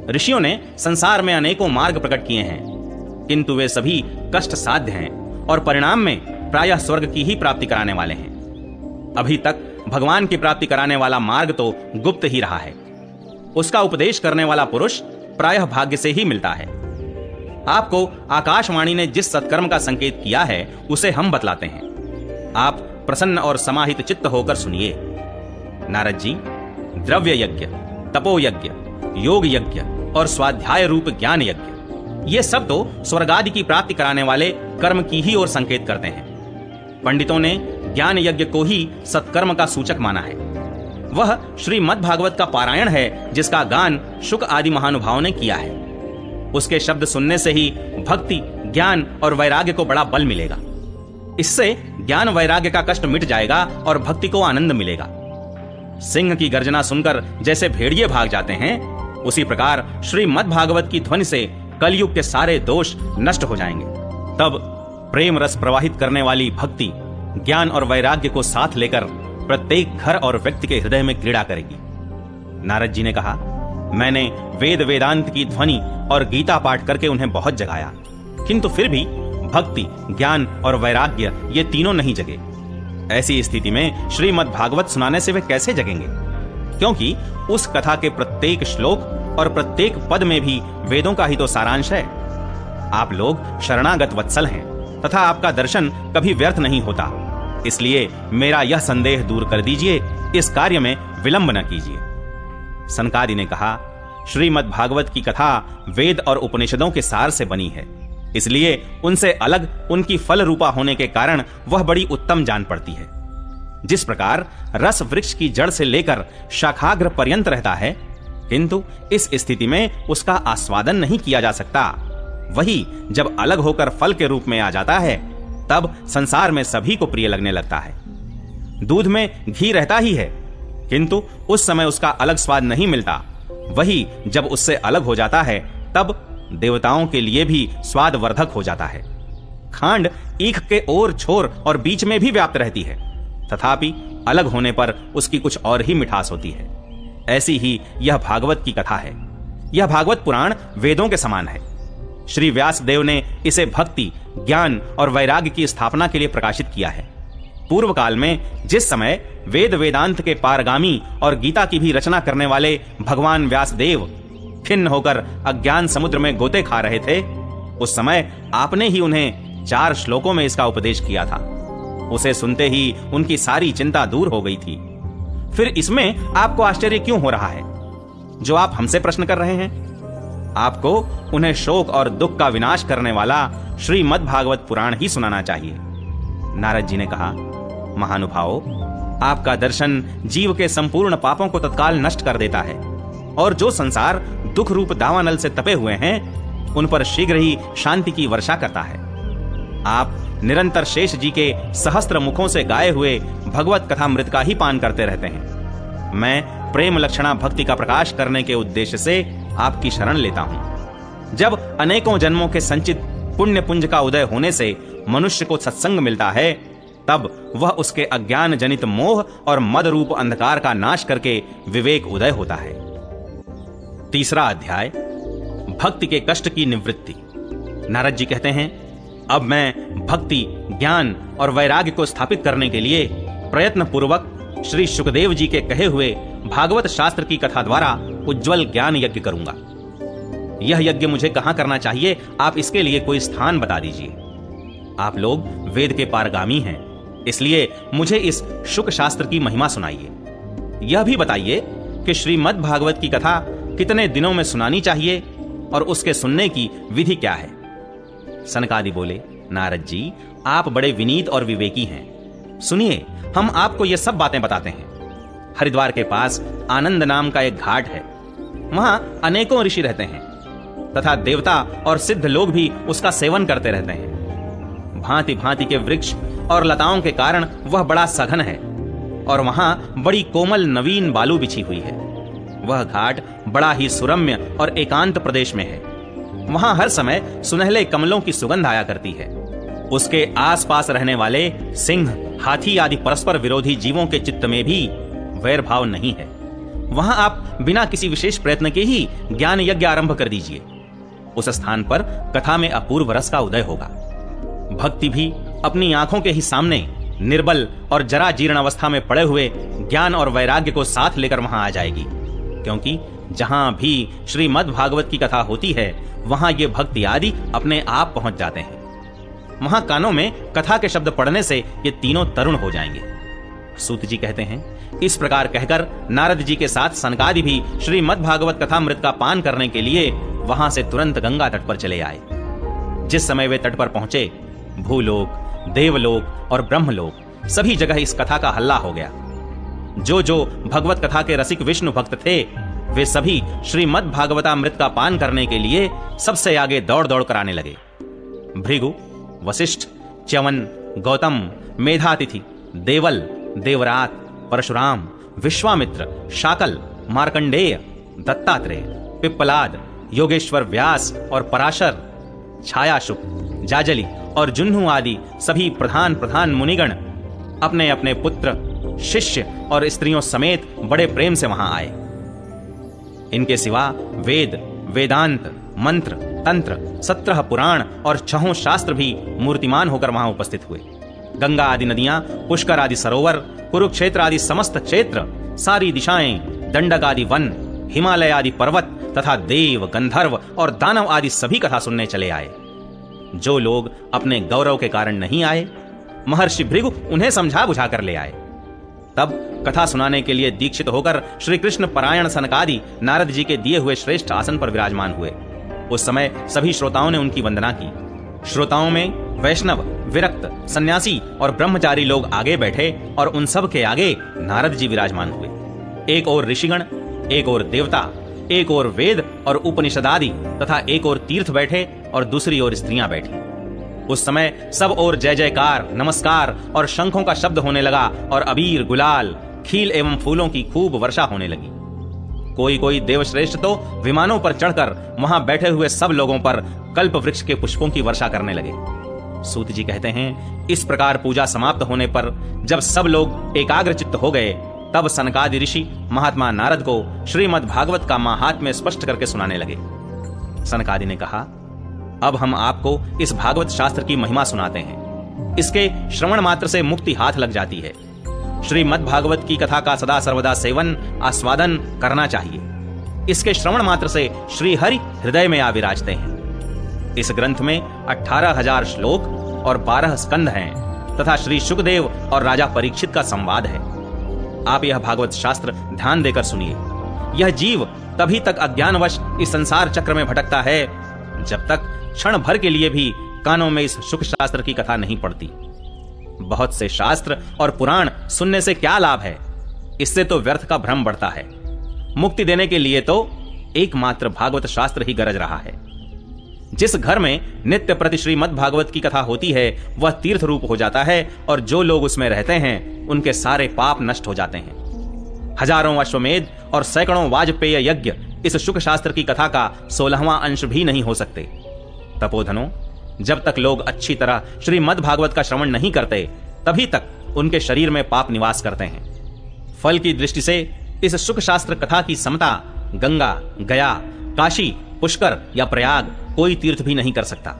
ऋषियों ने संसार में अनेकों मार्ग प्रकट किए हैं, किंतु वे सभी कष्ट साध्य हैं और परिणाम में प्रायः स्वर्ग की ही प्राप्ति कराने वाले हैं। अभी तक भगवान की प्राप्ति कराने वाला मार्ग तो गुप्त ही रहा है। उसका उपदेश करने वाला पुरुष प्रायः भाग्य से ही मिलता है। आपको आकाशवाणी ने जिस सत्कर्म का संकेत किया है, उसे हम बतलाते हैं। आप प्रसन्न और समाहित चित्त होकर सुनिए। नारद जी, द्रव्य यज्ञ, तपो यज्ञ, योग यज्ञ और स्वाध्याय रूप ज्ञान यज्ञ, ये सब तो स्वर्गादि की प्राप्ति कराने वाले कर्म की ही ओर संकेत करते हैं। पंडितों ने ज्ञान यज्ञ को ही सत्कर्म का सूचक माना है। वह श्रीमद् भागवत का पारायण है, जिसका गान शुक आदि महानुभावों ने किया है। उसके शब्द सुनने से ही भक्ति, ज्ञान और वैराग्य को बड़ा बल मिलेगा। इससे ज्ञान वैराग्य का कष्ट मिट जाएगा और भक्ति को आनंद मिलेगा। सिंह की गर्जना सुनकर जैसे भेड़िए भाग जाते हैं, उसी प्रकार श्रीमद् भागवत की ध्वनि से कलयुग के सारे दोष नष्ट हो जाएंगे। तब प्रेम रस प्रवाहित करने वाली भक्ति, ज्ञान और वैराग्य को साथ लेकर प्रत्येक घर और व्यक्ति के हृदय में क्रीड़ा करेगी। नारद जी ने कहा, मैंने वेद वेदांत की ध्वनि और गीता पाठ करके उन्हें बहुत जगाया, किंतु फिर भी भक्ति, ज्ञान और वैराग्य ये तीनों नहीं जगे। ऐसी स्थिति में श्रीमद् भागवत सुनाने से वे कैसे जगेंगे? क्योंकि उस कथा के प्रत्येक श्लोक और प्रत्येक पद में भी वेदों का ही तो सारांश है। आप लोग शरणागत वत्सल हैं तथा आपका दर्शन कभी व्यर्थ नहीं होता। इसलिए मेरा यह संदेह दूर कर दीजिए, इस कार्य में विलंब न कीजिए। सनकादि ने कहा, श्रीमद् भागवत की कथा वेद और उपनिषदों के सार से बनी है, इसलिए उनसे अलग उनकी फल रूपा होने के कारण वह बड़ी उत्तम जान पड़ती है। जिस प्रकार रस वृक्ष की जड़ से लेकर शाखाग्र पर्यंत रहता है, किंतु इस स्थिति में उसका आस्वादन नहीं किया जा सकता, वही जब अलग होकर फल के रूप में आ जाता है तब संसार में सभी को प्रिय लगने लगता है। दूध में घी रहता ही है, किंतु उस समय उसका अलग स्वाद नहीं मिलता, वही जब उससे अलग हो जाता है तब देवताओं के लिए भी स्वाद वर्धक हो जाता है। खांड ईख के ओर छोर और बीच में भी व्याप्त रहती है, तथापि अलग होने पर उसकी कुछ और ही मिठास होती है। ऐसी ही यह भागवत की कथा है। यह भागवत पुराण वेदों के समान है। श्री व्यास देव ने इसे भक्ति, ज्ञान और वैराग्य की स्थापना के लिए प्रकाशित किया है। पूर्व काल में जिस समय वेद वेदांत के पारगामी और गीता की भी रचना करने वाले भगवान व्यास देव खिन्न होकर अज्ञान समुद्र में गोते खा रहे थे, उस समय आपने ही उन्हें 4 श्लोकों में इसका उपदेश किया था। उसे सुनते ही उनकी सारी चिंता दूर हो गई थी। फिर इसमें आपको आश्चर्य क्यों हो रहा है जो आप हमसे प्रश्न कर रहे हैं? आपको उन्हें शोक और दुख का विनाश करने वाला श्रीमद् भागवत पुराण ही सुनाना चाहिए। नारद जी ने कहा, महानुभावों, आपका दर्शन जीव के संपूर्ण पापों को तत्काल नष्ट कर देता है और जो संसार दुख रूप दावानल से तपे हुए हैं उन पर शीघ्र ही शांति की वर्षा करता है। आप निरंतर शेष जी के सहस्त्र मुखों से गाए हुए भगवत कथामृत का ही पान करते रहते हैं। मैं प्रेम लक्षणा भक्ति का प्रकाश करने के उद्देश्य से आपकी शरण लेता हूं। जब अनेकों जन्मों के संचित पुण्य पुंज का उदय होने से मनुष्य को सत्संग मिलता है, तब वह उसके अज्ञान जनित मोह और मद रूप अंधकार का नाश करके विवेक उदय होता है। तीसरा अध्याय, भक्ति के कष्ट की निवृत्ति। नारद जी कहते हैं, अब मैं भक्ति, ज्ञान और वैराग्य को स्थापित करने के लिए प्रयत्न पूर्वक श्री सुखदेव जी के कहे हुए भागवत शास्त्र की कथा द्वारा उज्जवल ज्ञान यज्ञ करूंगा। यह यज्ञ मुझे कहां करना चाहिए, आप इसके लिए कोई स्थान बता दीजिए। आप लोग वेद के पारगामी हैं, इसलिए मुझे इस शुक शास्त्र की महिमा सुनाइए। यह भी बताइए कि श्रीमद् भागवत की कथा कितने दिनों में सुनानी चाहिए और उसके सुनने की विधि क्या है। सनकादि बोले, नारद जी, आप बड़े विनीत और विवेकी हैं। सुनिए, हम आपको ये सब बातें बताते हैं। हरिद्वार के पास आनंद नाम का एक घाट है। वहां अनेकों ऋषि रहते हैं तथा देवता और सिद्ध लोग भी उसका सेवन करते रहते हैं। भांति भांति के वृक्ष और लताओं के कारण वह बड़ा सघन है और वहां बड़ी कोमल नवीन बालू बिछी हुई है। वह घाट बड़ा ही सुरम्य और एकांत प्रदेश में है। वहां हर समय सुनहले कमलों की सुगंध आया करती है। उसके आसपास रहने वाले सिंह, हाथी आदि परस्पर विरोधी जीवों के चित्त में भी वैर भाव नहीं है। वहां आप बिना किसी विशेष प्रयत्न के ही ज्ञान यज्ञ आरंभ कर दीजिए। उस स्थान पर कथा में अपूर्व रस का उदय होगा। भक्ति भी अपनी आंखों के ही सामने निर्बल और जरा जीर्ण अवस्था में पड़े हुए ज्ञान और वैराग्य को साथ लेकर वहां आ जाएगी, क्योंकि जहां भी श्रीमद् भागवत की कथा होती है वहां ये भक्ति आदि अपने आप पहुंच जाते हैं। वहां कानों में कथा के शब्द पढ़ने से ये तीनों तरुण हो जाएंगे। सूत जी कहते हैं, इस प्रकार कहकर नारद जी के साथ सनकादि भी श्रीमद् भागवत कथामृत का पान करने के लिए वहां से तुरंत गंगा तट पर चले आए। जिस समय वे तट पर पहुंचे, भूलोक, देवलोक और ब्रह्मलोक सभी जगह इस कथा का हल्ला हो गया। जो जो भगवत कथा के रसिक विष्णु भक्त थे, वे सभी श्रीमद् भागवतामृत का पान करने के लिए सबसे आगे दौड़ दौड़ कर आने लगे। भृगु, वशिष्ठ, च्यवन, गौतम, मेधातिथि, देवल, देवरात, परशुराम, विश्वामित्र, शाकल, मार्कंडेय, दत्तात्रेय, पिप्पलाद, योगेश्वर व्यास और पराशर, छायाशुक, जाजली और जुन्हु आदि सभी प्रधान प्रधान मुनिगण अपने अपने पुत्र, शिष्य और स्त्रियों समेत बड़े प्रेम से वहां आए। इनके सिवा वेद, वेदांत, मंत्र, तंत्र, 17 पुराण और 6 शास्त्र भी मूर्तिमान होकर वहां उपस्थित हुए। गंगा आदि नदियां, पुष्कर आदि सरोवर, कुरुक्षेत्र आदि समस्त क्षेत्र, सारी दिशाएं, दंडक आदि वन, हिमालय आदि पर्वत तथा देव, गंधर्व और दानव आदि सभी कथा सुनने चले आए। जो लोग अपने गौरव के कारण नहीं आए, महर्षि भृगु उन्हें समझा बुझा कर ले आए। तब कथा सुनाने के लिए दीक्षित होकर श्री कृष्ण परायण सनकादि नारद जी के दिए हुए श्रेष्ठ आसन पर विराजमान हुए। उस समय सभी श्रोताओं ने उनकी वंदना की। श्रोताओं में वैष्णव, विरक्त, सन्यासी और ब्रह्मचारी लोग आगे बैठे और उन सब के आगे नारद जी विराजमान हुए। एक और ऋषिगण, एक और देवता, एक और वेद और उपनिषद आदि तथा एक और तीर्थ बैठे और दूसरी ओर स्त्रियां बैठी। उस समय सब ओर जय जयकार, नमस्कार और शंखों का शब्द होने लगा और अबीर, गुलाल, खील एवं फूलों की खूब वर्षा होने लगी। कोई कोई देवश्रेष्ठ तो विमानों पर चढ़कर वहां बैठे हुए सब लोगों पर कल्प वृक्ष के पुष्पों की वर्षा करने लगे। सूत जी कहते हैं, इस प्रकार पूजा समाप्त होने पर जब सब लोग एकाग्रचित्त हो गए, तब सनकादि ऋषि महात्मा नारद को श्रीमद् भागवत का महात्म्य स्पष्ट करके सुनाने लगे। सनकादि ने कहा, अब हम आपको इस भागवत शास्त्र की महिमा सुनाते हैं। इसके श्रवण मात्र से मुक्ति हाथ लग जाती है। श्रीमद् भागवत की कथा का सदा सर्वदा सेवन, आस्वादन करना चाहिए। इसके श्रवण मात्र से श्री हरि हृदय में आ विराजते हैं। इस ग्रंथ में 18,000 श्लोक और 12 स्कंध हैं तथा श्री शुकदेव और राजा परीक्षित का संवाद है। आप यह भागवत शास्त्र ध्यान देकर सुनिए। यह जीव तभी तक अज्ञानवश इस संसार चक्र में भटकता है जब तक क्षण भर के लिए भी कानों में इस शुक शास्त्र की कथा नहीं पड़ती। बहुत से शास्त्र और पुराण सुनने से क्या लाभ है? इससे तो व्यर्थ का भ्रम बढ़ता है। मुक्ति देने के लिए तो एकमात्र भागवत शास्त्र ही गरज रहा है। जिस घर में नित्य प्रति श्रीमद् भागवत की कथा होती है वह तीर्थ रूप हो जाता है और जो लोग उसमें रहते हैं उनके सारे पाप नष्ट हो जाते हैं। हजारों अश्वमेध और सैकड़ों वाजपेय यज्ञ इस शुक शास्त्र की कथा का 16वां अंश भी नहीं हो सकते। तपोधनों, जब तक लोग अच्छी तरह श्रीमद् भागवत का श्रवण नहीं करते तभी तक उनके शरीर में पाप निवास करते हैं। फल की दृष्टि से इस शुक शास्त्र कथा की समता गंगा, गया, काशी, पुष्कर या प्रयाग कोई तीर्थ भी नहीं कर सकता।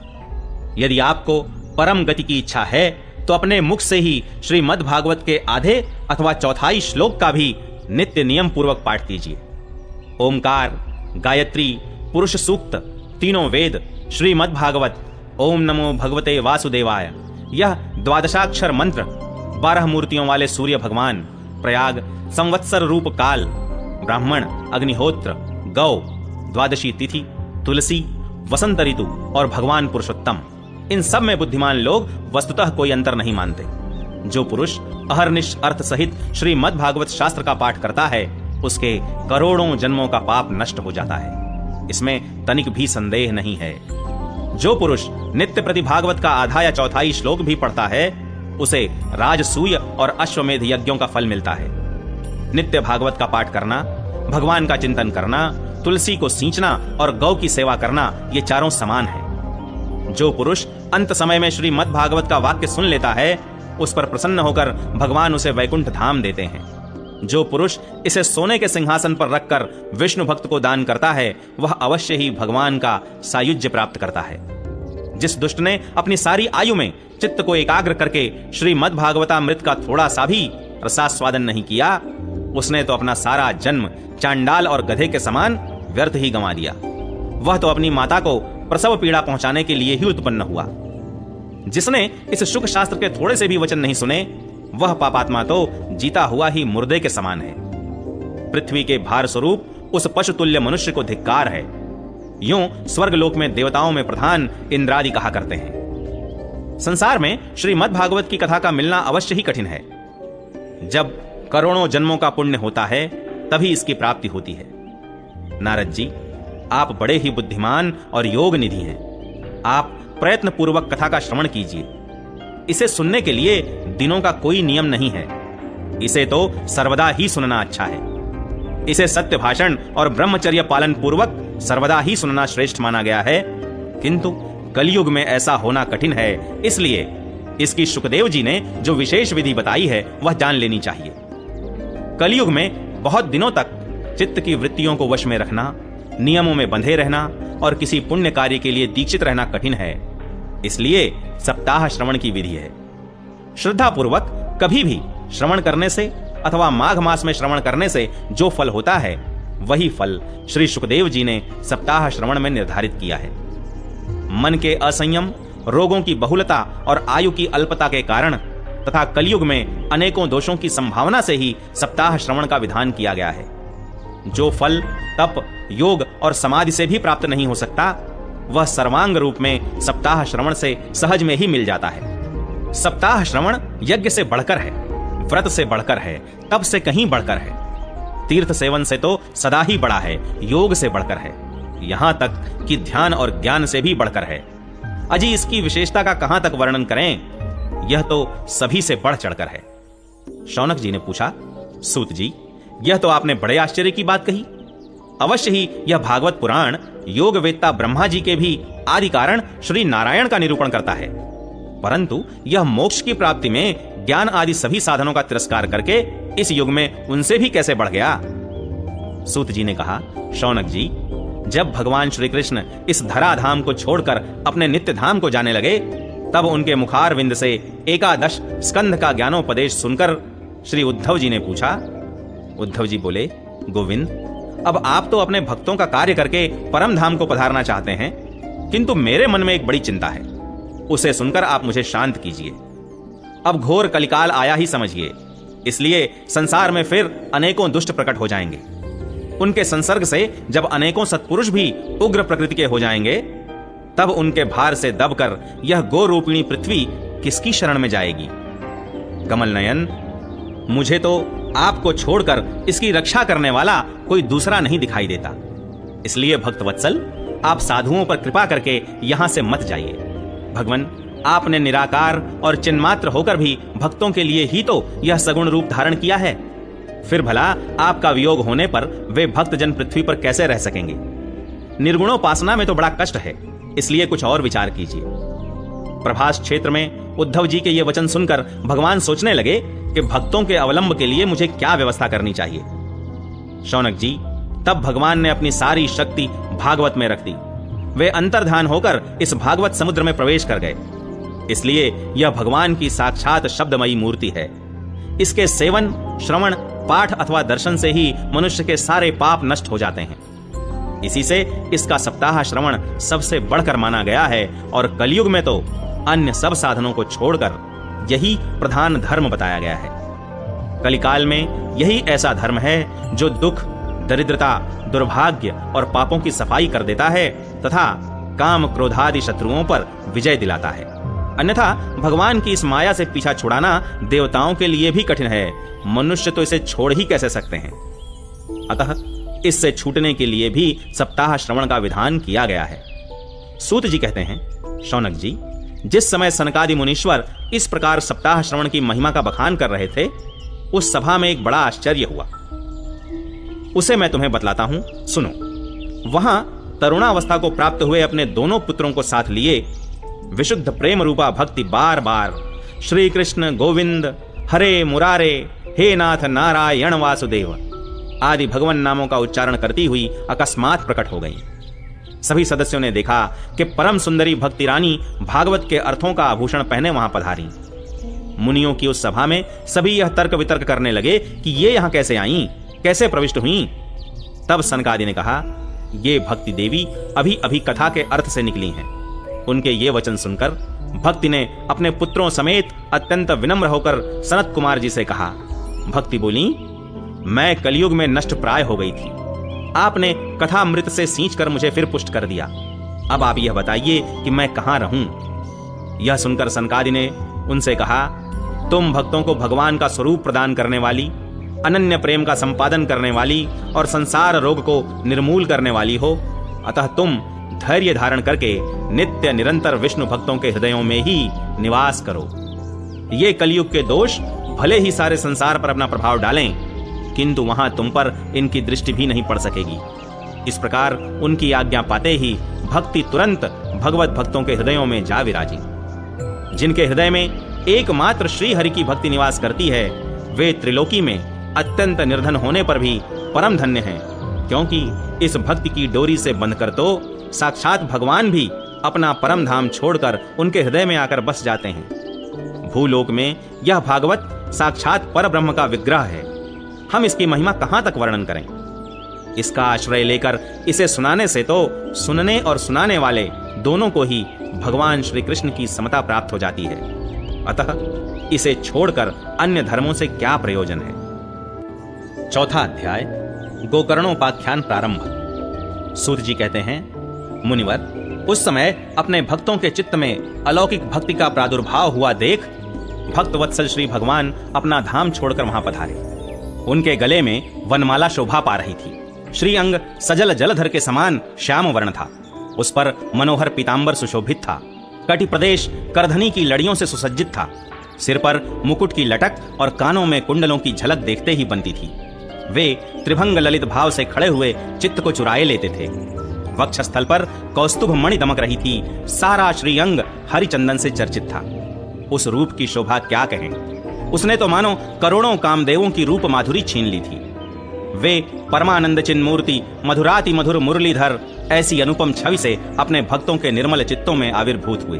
यदि आपको परम गति की इच्छा है तो अपने मुख से ही श्रीमद् भागवत के आधे अथवा चौथाई श्लोक का भी नित्य नियम पूर्वक पाठ कीजिए। ओमकार, गायत्री, पुरुष सूक्त, तीनों वेद, श्रीमद् भागवत, ओम नमो भगवते वासुदेवाय, यह द्वादशाक्षर मंत्र, 12 मूर्तियों वाले सूर्य भगवान, प्रयाग, संवत्सर रूप काल, ब्राह्मण, अग्निहोत्र, गौ, द्वादशी तिथि, तुलसी, वसंत ऋतु और भगवान पुरुषोत्तम, इन सब में बुद्धिमान लोग वस्तुतः कोई अंतर नहीं मानते। जो पुरुष अहर्निश अर्थ सहित श्रीमद् भागवत शास्त्र का पाठ करता है उसके करोड़ों जन्मों का पाप नष्ट हो जाता है। इसमें तनिक भी संदेह नहीं है। जो पुरुष नित्य प्रति भागवत का आधा या चौथाई श्लोक भी पढ़ता है उसे राजसूय और अश्वमेध यज्ञों का फल मिलता है। नित्य भागवत का पाठ करना, भगवान का चिंतन करना, तुलसी को सींचना और गौ की सेवा करना, ये चारों समान है। जो पुरुष अंत समय में श्रीमद् भागवत का वाक्य सुन लेता है उस पर प्रसन्न होकर भगवान उसे वैकुंठ धाम देते हैं। जो पुरुष इसे सोने के सिंहासन पर रखकर विष्णु भक्त को दान करता है वह अवश्य ही भगवान का सायुज्य प्राप्त करता है। जिस दुष्ट ने अपनी सारी आयु में चित्त को एकाग्र करके श्रीमद् भागवतामृत का थोड़ा सा भी रसास्वादन नहीं किया, उसने तो अपना सारा जन्म चांडाल और गधे के समान व्यर्थ ही गंवा दिया। वह तो अपनी माता को प्रसव पीड़ा पहुंचाने के लिए ही उत्पन्न हुआ। जिसने इस शुक शास्त्र के थोड़े से भी वचन नहीं सुने वह पापात्मा तो जीता हुआ ही मुर्दे के समान है। पृथ्वी के भार स्वरूप उस पशु तुल्य मनुष्य को धिक्कार है। यूं स्वर्गलोक में देवताओं में प्रधान इंद्रादि कहा करते हैं। संसार में श्रीमद् भागवत की कथा का मिलना अवश्य ही कठिन है। जब करोड़ों जन्मों का पुण्य होता है तभी इसकी प्राप्ति होती है। नारद जी, आप बड़े ही बुद्धिमान और योग निधि हैं। आप प्रयत्न पूर्वक कथा का श्रवण कीजिए। इसे सुनने के लिए दिनों का कोई नियम नहीं है। इसे तो सर्वदा ही सुनना अच्छा है। इसे सत्य भाषण और ब्रह्मचर्य पालन पूर्वक सर्वदा ही सुनना श्रेष्ठ माना गया है। किंतु कलयुग में ऐसा होना कठिन है, इसलिए इसकी शुकदेव जी ने जो विशेष विधि बताई है वह जान लेनी चाहिए। कलयुग में बहुत दिनों तक चित्त की वृत्तियों को वश में रखना, नियमों में बंधे रहना और किसी पुण्य कार्य के लिए दीक्षित रहना कठिन है। इसलिए सप्ताह श्रवण की विधि है। श्रद्धा पूर्वक कभी भी श्रवण करने से अथवा माघ मास में श्रवण करने से जो फल होता है वही फल श्री शुकदेव जी ने सप्ताह श्रवण में निर्धारित किया है। मन के असंयम, रोगों की बहुलता और आयु की अल्पता के कारण तथा कलयुग में अनेकों दोषों की संभावना से ही सप्ताह श्रवण का विधान किया गया है। जो फल तप, योग और समाधि से भी प्राप्त नहीं हो सकता वह सर्वांग रूप में सप्ताह श्रवण से सहज में ही मिल जाता है। सप्ताह श्रवण यज्ञ से बढ़कर है, व्रत से बढ़कर है, तप से कहीं बढ़कर है, तीर्थ सेवन से तो सदा ही बड़ा है, योग से बढ़कर है, यहां तक कि ध्यान और ज्ञान से भी बढ़कर है। अजी इसकी विशेषता का कहां तक वर्णन करें, यह तो सभी से बढ़ चढ़कर है। शौनक जी ने पूछा, सूत जी, यह तो आपने बड़े आश्चर्य की बात कही। अवश्य ही यह भागवत पुराण योग वेत्ता ब्रह्मा जी के भी आदि कारण श्री नारायण का निरूपण करता है, परंतु यह मोक्ष की प्राप्ति में ज्ञान आदि सभी साधनों का तिरस्कार करके इस युग में उनसे भी कैसे बढ़ गया। सूत जी ने कहा, शौनक जी, जब भगवान श्री कृष्ण इस धराधाम को छोड़कर अपने नित्य धाम को जाने लगे, तब उनके मुखार विंद से 11 स्कंध का ज्ञानोपदेश सुनकर श्री उद्धव जी ने पूछा। उद्धव जी बोले, गोविंद, अब आप तो अपने भक्तों का कार्य करके परम धाम को पधारना चाहते हैं, किंतु मेरे मन में एक बड़ी चिंता है, उसे सुनकर आप मुझे शांत कीजिए। अब घोर कलिकाल आया ही समझिए, इसलिए संसार में फिर अनेकों दुष्ट प्रकट हो जाएंगे। उनके संसर्ग से जब अनेकों सत्पुरुष भी उग्र प्रकृति के हो जाएंगे, तब उनके भार से दबकर यह गो रूपिणी पृथ्वी किसकी शरण में जाएगी। कमल नयन, मुझे तो आपको छोड़कर इसकी रक्षा करने वाला कोई दूसरा नहीं दिखाई देता, इसलिए भक्त वत्सल, आप साधुओं पर कृपा करके यहां से मत जाइए। भगवान, आपने निराकार और चिन्मात्र होकर भी भक्तों के लिए ही तो यह सगुण रूप धारण किया है, फिर भला आपका वियोग होने पर वे भक्तजन पृथ्वी पर कैसे रह सकेंगे। निर्गुणोपासना में तो बड़ा कष्ट है, इसलिए कुछ और विचार कीजिए। प्रभास क्षेत्र में उद्धव जी के ये वचन सुनकर भगवान सोचने लगे कि भक्तों के अवलंब के लिए मुझे क्या व्यवस्था करनी चाहिए। शौनक जी, तब भगवान ने अपनी सारी शक्ति भागवत में रख दी। वे अंतर्धान होकर इस भागवत समुद्र में प्रवेश कर गए, इसलिए यह भगवान की साक्षात शब्दमयी मूर्ति है। इसके सेवन, श्रवण, पाठ अथवा दर्शन से ही मनुष्य के सारे पाप नष्ट हो जाते हैं। इसी से इसका सप्ताह श्रवण सबसे बढ़कर माना गया है, और कलयुग में तो अन्य सब साधनों को छोड़कर यही प्रधान धर्म बताया गया है। कलिकाल में यही ऐसा धर्म है जो दुख, दरिद्रता, दुर्भाग्य और पापों की सफाई कर देता है तथा काम क्रोधादि शत्रुओं पर विजय दिलाता है। अन्यथा भगवान की इस माया से पीछा छुड़ाना देवताओं के लिए भी कठिन है, मनुष्य तो इसे छोड़ ही कैसे सकते हैं। अतः इससे छूटने के लिए भी सप्ताह श्रवण का विधान किया गया है। सूत जी कहते हैं, शौनक जी, जिस समय सनकादि मुनीश्वर इस प्रकार सप्ताह श्रवण की महिमा का बखान कर रहे थे, उस सभा में एक बड़ा आश्चर्य हुआ। उसे मैं तुम्हें बतलाता हूं, सुनो। वहां तरुणावस्था को प्राप्त हुए अपने दोनों पुत्रों को साथ लिए विशुद्ध प्रेम रूपा भक्ति बार बार श्री कृष्ण गोविंद, हरे मुरारे, हे नाथ नारायण वासुदेव आदि भगवान नामों का उच्चारण करती हुई अकस्मात प्रकट हो गई। सभी सदस्यों ने देखा कि परम सुंदरी भक्ति रानी भागवत के अर्थों का आभूषण पहने वहां पधारी। मुनियों की उस सभा में सभी यह तर्क वितर्क करने लगे कि ये यहां कैसे आईं, कैसे प्रविष्ट हुईं। तब सनकादि ने कहा, ये भक्ति देवी अभी अभी कथा के अर्थ से निकली हैं। उनके ये वचन सुनकर भक्ति ने अपने पुत्रों समेत अत्यंत विनम्र होकर सनत कुमार जी से कहा। भक्ति बोली, मैं कलयुग में नष्ट प्राय हो गई थी, आपने कथामृत से सींचकर मुझे फिर पुष्ट कर दिया। अब आप यह बताइए कि मैं कहां रहूं। यह सुनकर सनकादि ने उनसे कहा, तुम भक्तों को भगवान का स्वरूप प्रदान करने वाली, अनन्य प्रेम का संपादन करने वाली और संसार रोग को निर्मूल करने वाली हो, अतः तुम धैर्य धारण करके नित्य निरंतर विष्णु भक्तों के हृदयों में ही निवास करो। ये कलयुग के दोष भले ही सारे संसार पर अपना प्रभाव डालें, किंतु वहां तुम पर इनकी दृष्टि भी नहीं पड़ सकेगी। इस प्रकार उनकी आज्ञा पाते ही भक्ति तुरंत भगवत भक्तों के हृदयों में जा विराजी। जिनके हृदय में एकमात्र श्री हरि की भक्ति निवास करती है, वे त्रिलोकी में अत्यंत निर्धन होने पर भी परम धन्य हैं, क्योंकि इस भक्ति की डोरी से बंधकर तो साक्षात भगवान भी अपना परम धाम छोड़कर उनके हृदय में आकर बस जाते हैं। भूलोक में यह भागवत साक्षात परब्रह्म का विग्रह है। हम इसकी महिमा कहां तक वर्णन करें। इसका आश्रय लेकर इसे सुनाने से तो सुनने और सुनाने वाले दोनों को ही भगवान श्री कृष्ण की समता प्राप्त हो जाती है। अतः इसे छोड़कर अन्य धर्मों से क्या प्रयोजन है। चौथा अध्याय, गोकर्णोपाख्यान प्रारंभ। सूत जी कहते हैं, मुनिवर, उस समय अपने भक्तों के चित्त में अलौकिक भक्ति का प्रादुर्भाव हुआ देख भक्त वत्सल श्री भगवान अपना धाम छोड़कर वहां पधारे। उनके गले में वनमाला शोभा पा रही थी। श्री अंग सजल जलधर के समान श्याम वर्ण था। उस पर मनोहर पीतांबर सुशोभित था। कटि प्रदेश करधनी की लड़ियों से सुसज्जित था। सिर पर मुकुट की लटक और कानों में कुंडलों की झलक देखते ही बनती थी। वे त्रिभंग ललित भाव से खड़े हुए चित्त को चुराए लेते थे। वक्षस्थल पर कौस्तुभ मणि दमक रही थी। सारा श्रीअंग हरिचंदन से चर्चित था। उस रूप की शोभा क्या कहें। उसने तो मानो करोड़ों कामदेवों की रूप माधुरी छीन ली थी। वे परमानंद चिन्ह मूर्ति मधुराति मधुर मुरलीधर ऐसी अनुपम छवि से अपने भक्तों के निर्मल चित्तों में आविर्भूत हुए।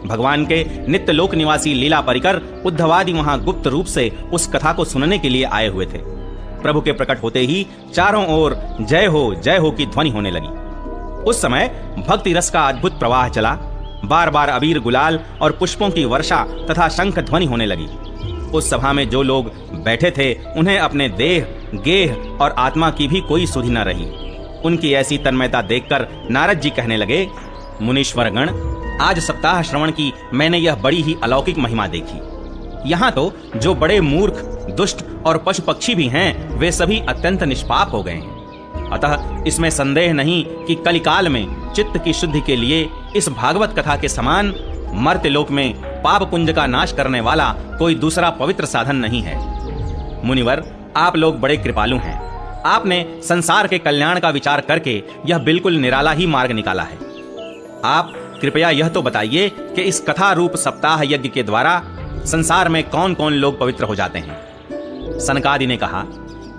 भगवान के नित्य लोक निवासी लीला परिकर उद्धवादि वहां गुप्त रूप से उस कथा को सुनने के लिए आए हुए थे। प्रभु के प्रकट होते ही चारों ओर जय हो की ध्वनि होने लगी। उस समय भक्ति रस का अद्भुत प्रवाह चला। बार बार अबीर गुलाल और पुष्पों की वर्षा तथा शंख ध्वनि होने लगी। उस सभा में जो लोग बैठे थे उन्हें अपने देह, गेह और आत्मा की भी कोई सुधि न रही। उनकी ऐसी तन्मयता देखकर नारद जी कहने लगे, मुनीश्वर गण, आज सप्ताह श्रवण की मैंने यह बड़ी ही अलौकिक महिमा देखी। यहाँ तो जो बड़े मूर्ख, दुष्ट और पशु पक्षी भी हैं, वे सभी अत्यंत निष्पाप हो गए हैं। अतः इसमें संदेह नहीं कि कलिकाल में चित्त की शुद्धि के लिए इस भागवत कथा के समान मर्त्य लोक में पाप पुंज का नाश करने वाला कोई दूसरा पवित्र साधन नहीं है। मुनिवर, आप लोग बड़े कृपालु हैं। आपने संसार के कल्याण का विचार करके यह बिल्कुल निराला ही मार्ग निकाला है। आप कृपया यह तो बताइए कि इस कथा रूप सप्ताह यज्ञ के द्वारा संसार में कौन कौन लोग पवित्र हो जाते हैं। सनकादि ने कहा,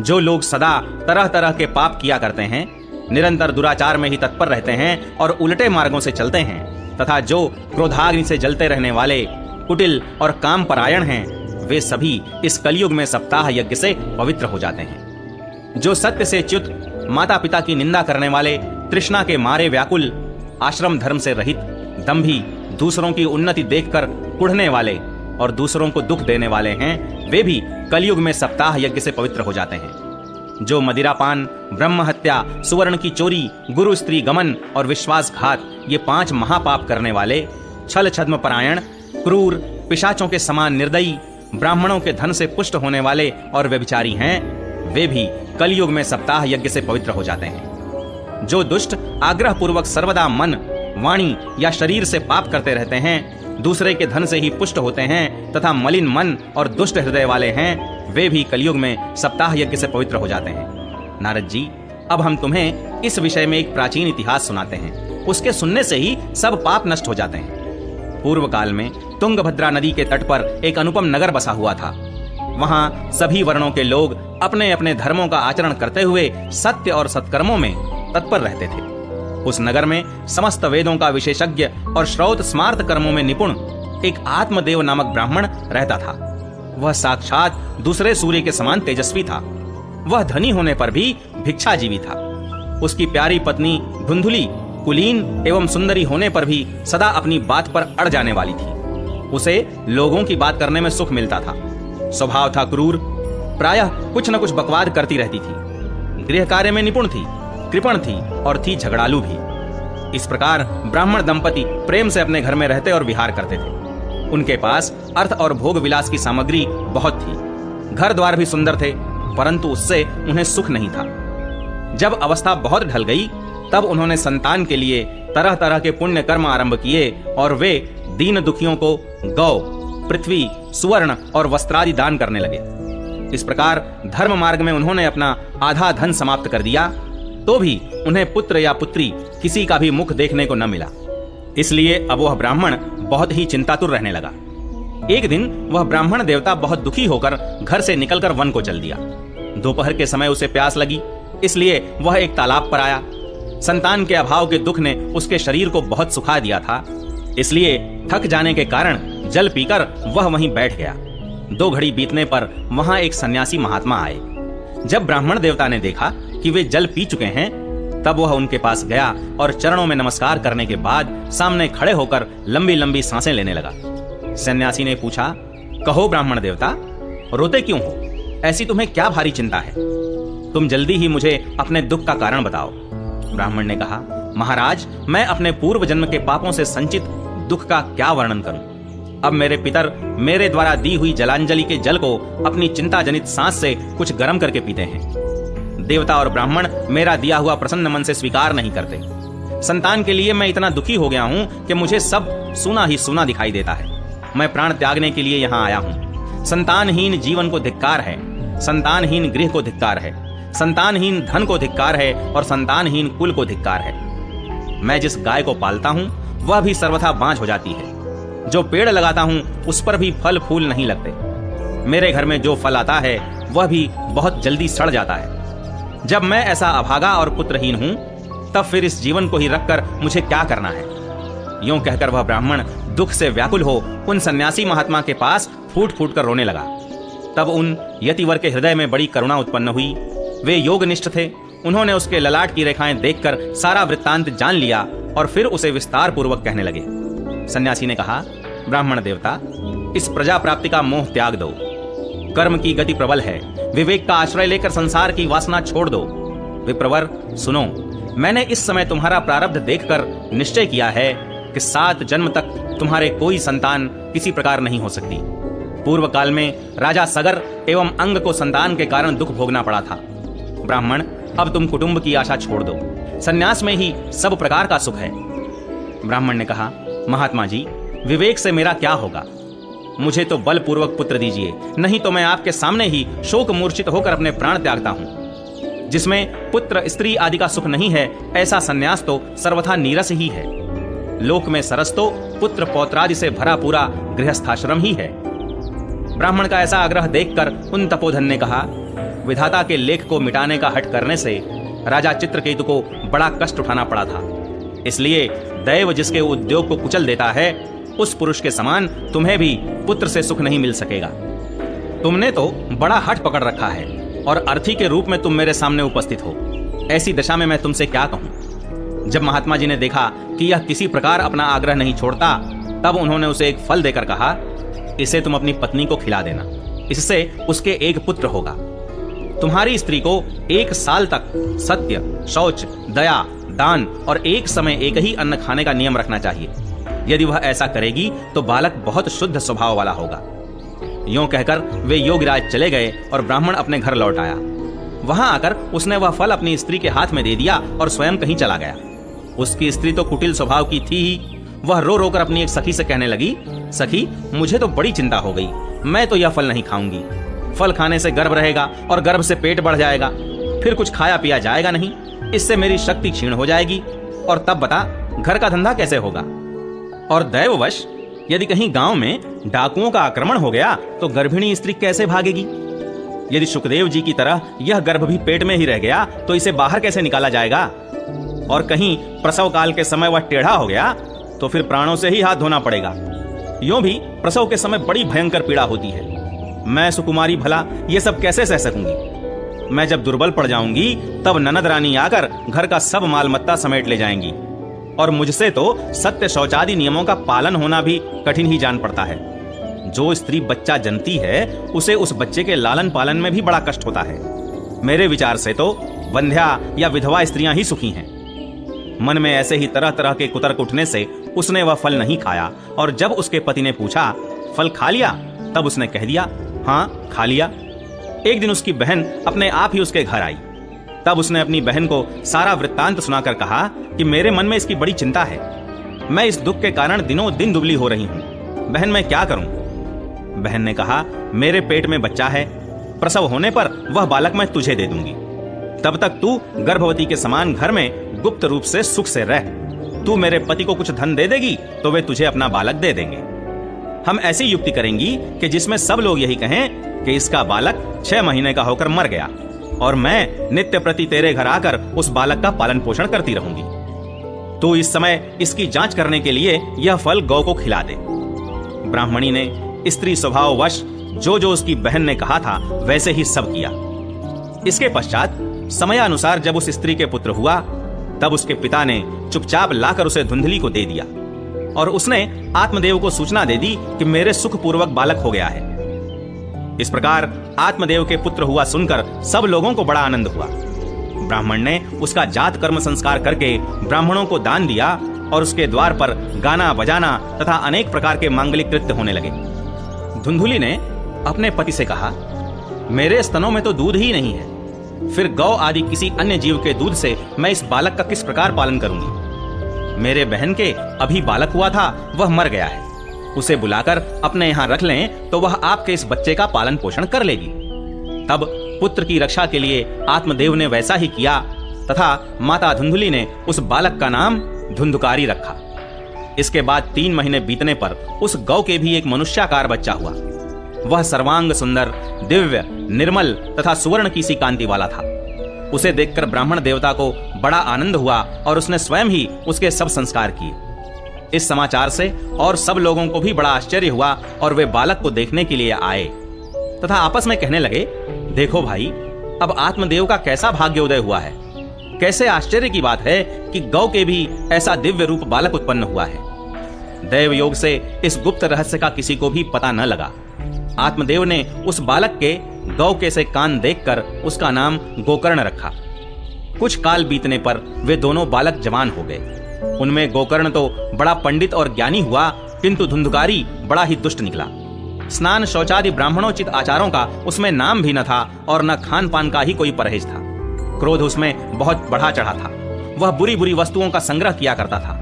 जो लोग सदा तरह तरह के पाप किया करते हैं, निरंतर दुराचार में ही तत्पर रहते हैं और उल्टे मार्गों से चलते हैं, तथा जो क्रोधाग्नि से जलते रहने वाले कुटिल और काम परायण हैं, वे सभी इस कलयुग में सप्ताह यज्ञ से पवित्र हो जाते हैं। जो सत्य से च्युत, माता पिता की निंदा करने वाले, तृष्णा के मारे व्याकुल, आश्रम धर्म से रहित, दंभी, दूसरों की उन्नति देखकर कुढ़ने वाले और दूसरों को दुख देने वाले हैं, वे भी कलयुग में सप्ताह यज्ञ से पवित्र हो जाते हैं। जो मदिरापान, ब्रह्म हत्या, सुवर्ण की चोरी, गुरु स्त्री गमन और विश्वासघात, ये 5 महापाप करने वाले, छल छद्म परायण, क्रूर, पिशाचों के समान निर्दयी, ब्राह्मणों के धन से पुष्ट होने वाले और व्यभिचारी हैं, वे भी कलयुग में सप्ताह यज्ञ से पवित्र हो जाते हैं। जो दुष्ट आग्रह पूर्वक सर्वदा मन, वाणी या शरीर से पाप करते रहते हैं, दूसरे के धन से ही पुष्ट होते हैं तथा मलिन मन और दुष्ट हृदय वाले हैं, वे भी कलयुग में सप्ताह यज्ञ से पवित्र हो जाते हैं। नारद जी, अब हम तुम्हें इस विषय में एक प्राचीन इतिहास सुनाते हैं। उसके सुनने से ही सब पाप नष्ट हो जाते हैं। पूर्व काल में तुंगभद्रा नदी के तट पर एक अनुपम नगर बसा हुआ था। वहां सभी वर्णों के लोग अपने अपने धर्मों का आचरण करते हुए सत्य और सत्कर्मों में तत्पर रहते थे। उस नगर में समस्त वेदों का विशेषज्ञ और श्रौत स्मार्त कर्मों में निपुण एक आत्मदेव नामक ब्राह्मण रहता था। वह साक्षात दूसरे सूर्य के समान तेजस्वी था। वह धनी होने पर भी भिक्षाजीवी था। उसकी प्यारी पत्नी धुंधुली कुलीन एवं सुंदरी होने पर भी सदा अपनी बात पर अड़ जाने वाली थी। उसे लोगों की बात करने में सुख मिलता था। स्वभाव था क्रूर, प्रायः कुछ न कुछ बकवाद करती रहती थी। गृह कार्य में निपुण थी, कृपण थी और थी झगड़ालू भी। इस प्रकार ब्राह्मण दंपति प्रेम से अपने घर में रहते और विहार करते थे। उनके पास अर्थ और भोग विलास की सामग्री बहुत थी। घर द्वार भी सुंदर थे, परंतु उससे उन्हें सुख नहीं था। जब अवस्था बहुत ढल गई, तब उन्होंने संतान के लिए तरह तरह के पुण्य कर्म आरंभ किए और वे दीन दुखियों को गौ, पृथ्वी, सुवर्ण और वस्त्रादि दान करने लगे। इस प्रकार धर्म मार्ग में उन्होंने अपना आधा धन समाप्त कर दिया, तो भी उन्हें पुत्र या पुत्री किसी का भी मुख देखने को न मिला। इसलिए अब वह ब्राह्मण बहुत ही चिंतातुर रहने लगा। एक दिन वह ब्राह्मण देवता बहुत दुखी होकर घर से निकलकर वन को चल दिया। दोपहर के समय उसे प्यास लगी, इसलिए वह एक तालाब पर आया। संतान के अभाव के दुख ने उसके शरीर को बहुत सुखा दिया था, इसलिए थक जाने के कारण जल पीकर वह वहीं बैठ गया। 2 घड़ी बीतने पर वहां एक सन्यासी महात्मा आए। जब ब्राह्मण देवता ने देखा कि वे जल पी चुके हैं, तब वह उनके पास गया और चरणों में नमस्कार करने के बाद सामने खड़े होकर लंबी लंबी सांसें लेने लगा। सन्यासी ने पूछा, कहो ब्राह्मण देवता, रोते क्यों हो? ऐसी तुम्हें क्या भारी चिंता है? तुम जल्दी ही मुझे अपने दुख का कारण बताओ। ब्राह्मण ने कहा, महाराज, मैं अपने पूर्व जन्म के पापों से संचित दुख का क्या वर्णन करूं। अब मेरे पितर मेरे द्वारा दी हुई जलांजलि के जल को अपनी चिंता जनित सांस से कुछ गर्म करके पीते हैं। देवता और ब्राह्मण मेरा दिया हुआ प्रसन्न मन से स्वीकार नहीं करते। संतान के लिए मैं इतना दुखी हो गया हूं कि मुझे सब सूना ही सूना दिखाई देता है। मैं प्राण त्यागने के लिए यहाँ आया हूँ। संतानहीन जीवन को धिक्कार है, संतानहीन गृह को धिक्कार है, संतानहीन धन को धिक्कार है और संतानहीन कुल को धिक्कार है। मैं जिस गाय को पालता हूँ वह भी सर्वथा बांझ हो जाती है। जो पेड़ लगाता हूँ उस पर भी फल फूल नहीं लगते। मेरे घर में जो फल आता है वह भी बहुत जल्दी सड़ जाता है। जब मैं ऐसा अभागा और पुत्रहीन हूँ तब फिर इस जीवन को ही रखकर मुझे क्या करना है। यूं कहकर वह ब्राह्मण दुख से व्याकुल हो उन सन्यासी महात्मा के पास फूट फूट कर रोने लगा। तब उन यतिवर के हृदय में बड़ी करुणा उत्पन्न हुई। वे योगनिष्ठ थे। उन्होंने उसके ललाट की रेखाएं देखकर सारा वृत्तांत जान लिया और फिर उसे विस्तार पूर्वक कहने लगे। सन्यासी ने कहा, ब्राह्मण देवता, इस प्रजा प्राप्ति का मोह त्याग दो। कर्म की गति प्रबल है। विवेक का आश्रय लेकर संसार की वासना छोड़ दो। विप्रवर सुनो, मैंने इस समय तुम्हारा प्रारब्ध देखकर निश्चय किया है कि 7 जन्म तक तुम्हारे कोई संतान किसी प्रकार नहीं हो सकती। पूर्व काल में राजा सगर एवं अंग को संतान के कारण दुख भोगना पड़ा था। ब्राह्मण, अब तुम कुटुंब की आशा छोड़ दो। संन्यास में ही सब प्रकार का सुख है। ब्राह्मण ने कहा, महात्मा जी, विवेक से मेरा क्या होगा। मुझे तो बलपूर्वक पुत्र दीजिए, नहीं तो मैं आपके सामने ही शोक मूर्छित होकर अपने प्राण त्यागता हूं। जिसमें पुत्र स्त्री आदि का सुख नहीं है ऐसा संन्यास तो सर्वथा नीरस ही है। लोक में सरस तो पुत्र पौत्रादि से भरा पूरा गृहस्थाश्रम ही है। ब्राह्मण का ऐसा आग्रह देखकर उन तपोधन ने कहा, विधाता के लेख को मिटाने का हठ करने से राजा चित्रकेतु को बड़ा कष्ट उठाना पड़ा था। इसलिए दैव जिसके उद्योग को कुचल देता है उस पुरुष के समान तुम्हें भी पुत्र से सुख नहीं मिल सकेगा। तुमने तो बड़ा हठ पकड़ रखा है और अर्थी के रूप में तुम मेरे सामने उपस्थित हो। ऐसी दशा में मैं तुमसे क्या कहूं। जब महात्मा जी ने देखा कि यह किसी प्रकार अपना आग्रह नहीं छोड़ता, तब उन्होंने उसे एक फल देकर कहा, इसे तुम अपनी पत्नी को खिला देना, इससे उसके एक पुत्र होगा। तुम्हारी स्त्री को 1 साल तक सत्य, शौच, दया, दान और एक समय एक ही अन्न खाने का नियम रखना चाहिए। यदि वह ऐसा करेगी तो बालक बहुत शुद्ध स्वभाव वाला होगा। यूं कहकर वे योगीराज चले गए और ब्राह्मण अपने घर लौट आया। वहां आकर उसने वह फल अपनी स्त्री के हाथ में दे दिया और स्वयं कहीं चला गया। उसकी स्त्री तो कुटिल स्वभाव की थी ही। वह रो रोकर अपनी एक सखी से कहने लगी, सखी, मुझे तो बड़ी चिंता हो गई। मैं तो यह फल नहीं खाऊंगी। फल खाने से गर्भ रहेगा और गर्भ से पेट बढ़ जाएगा, फिर कुछ खाया पिया जाएगा नहीं। इससे मेरी शक्ति क्षीण हो जाएगी और तब बता घर का धंधा कैसे होगा। और दैववश यदि कहीं गांव में डाकुओं का आक्रमण हो गया तो गर्भिणी स्त्री कैसे भागेगी। यदि सुखदेव जी की तरह यह गर्भ भी पेट में ही रह गया तो इसे बाहर कैसे निकाला जाएगा। और कहीं प्रसव काल के समय वह टेढ़ा हो गया तो फिर प्राणों से ही हाथ धोना पड़ेगा। यूं भी प्रसव के समय बड़ी भयंकर पीड़ा होती है। मैं सुकुमारी भला ये सब कैसे सह सकूंगी। मैं जब दुर्बल पड़ जाऊंगी तब ननद रानी आकर घर का सब मालमत्ता समेट ले जाएंगी और मुझसे तो सत्य शौचादि नियमों का पालन होना भी कठिन ही जान पड़ता है। जो स्त्री बच्चा जनती है उसे उस बच्चे के लालन पालन में भी बड़ा कष्ट होता है। मेरे विचार से तो वंध्या या विधवा स्त्रियां ही सुखी हैं। मन में ऐसे ही तरह तरह के कुतर्क उठने से उसने वह फल नहीं खाया और जब उसके पति ने पूछा, फल खा लिया, तब उसने कह दिया, हाँ खा लिया। एक दिन उसकी बहन अपने आप ही उसके घर आई। तब उसने अपनी बहन को सारा वृत्तांत सुनाकर कहा कि मेरे मन में इसकी बड़ी चिंता है। मैं इस दुख के कारण दिनों दिन दुबली हो रही हूँ। बहन, मैं क्या करूं। बहन ने कहा, मेरे पेट में बच्चा है, प्रसव होने पर वह बालक मैं तुझे दे दूंगी। तब तक तू गर्भवती के समान घर में गुप्त रूप से सुख से रह। तू मेरे पति को कुछ धन दे देगी तो वे तुझे अपना बालक दे देंगे। हम ऐसी युक्ति करेंगी कि जिसमें सब लोग यही कहें कि इसका बालक 6 महीने का होकर मर गया और मैं नित्य प्रति तेरे घर आकर उस बालक का पालन पोषण करती रहूंगी। तू इस समय इसकी जांच करने के लिए यह फल गौ को खिला दे। ब्राह्मणी ने स्त्री स्वभाववश जो जो उसकी बहन ने कहा था वैसे ही सब किया। इसके पश्चात समयानुसार जब उस स्त्री के पुत्र हुआ तब उसके पिता ने चुपचाप लाकर उसे धुंधली को दे दिया और उसने आत्मदेव को सूचना दे दी कि मेरे सुखपूर्वक बालक हो गया है। इस प्रकार आत्मदेव के पुत्र हुआ सुनकर सब लोगों को बड़ा आनंद हुआ। ब्राह्मण ने उसका जात कर्म संस्कार करके ब्राह्मणों को दान दिया और उसके द्वार पर गाना बजाना तथा अनेक प्रकार के मांगलिक कृत्य होने लगे। धुंधुली ने अपने पति से कहा, मेरे स्तनों में तो दूध ही नहीं है, फिर गौ आदि किसी अन्य जीव के दूध से मैं इस बालक का किस प्रकार पालन करूंगी? मेरे बहन के अभी बालक हुआ था, वह मर गया है। उसे बुलाकर अपने यहाँ रख लें तो वह आपके इस बच्चे का पालन पोषण कर लेगी। तब पुत्र की रक्षा के लिए आत्मदेव ने वैसा ही किया तथा माता धुंधुली ने उस बालक का नाम धुंधुकारी रखा। इसके बाद 3 महीने बीतने पर उस गौ के भी एक मनुष्याकार बच्चा हुआ। वह सर्वांग सुंदर, दिव्य, निर्मल तथा सुवर्ण की सी कांति वाला था। उसे देखकर ब्राह्मण देवता को बड़ा आनंद हुआ और उसने स्वयं ही उसके सब संस्कार किए। इस समाचार से और सब लोगों को भी बड़ा आश्चर्य हुआ और वे बालक को देखने के लिए आए तथा आपस में कहने लगे, देखो भाई, अब आत्मदेव का कैसा भाग्योदय हुआ है। कैसे आश्चर्य की बात है कि गौ के भी ऐसा दिव्य रूप बालक उत्पन्न हुआ है। दैव योग से इस गुप्त रहस्य का किसी को भी पता न लगा। आत्मदेव ने उस बालक के गौ के से कान देखकर उसका नाम गोकर्ण रखा। कुछ काल बीतने पर वे दोनों बालक जवान हो गए। उनमें गोकर्ण तो बड़ा पंडित और ज्ञानी हुआ, किंतु धुंधुकारी बड़ा ही दुष्ट निकला। स्नान शौचादि ब्राह्मणोचित आचारों का उसमें नाम भी न था और न खान पान का ही कोई परहेज था। क्रोध उसमें बहुत बढ़ा चढ़ा था। वह बुरी बुरी वस्तुओं का संग्रह किया करता था।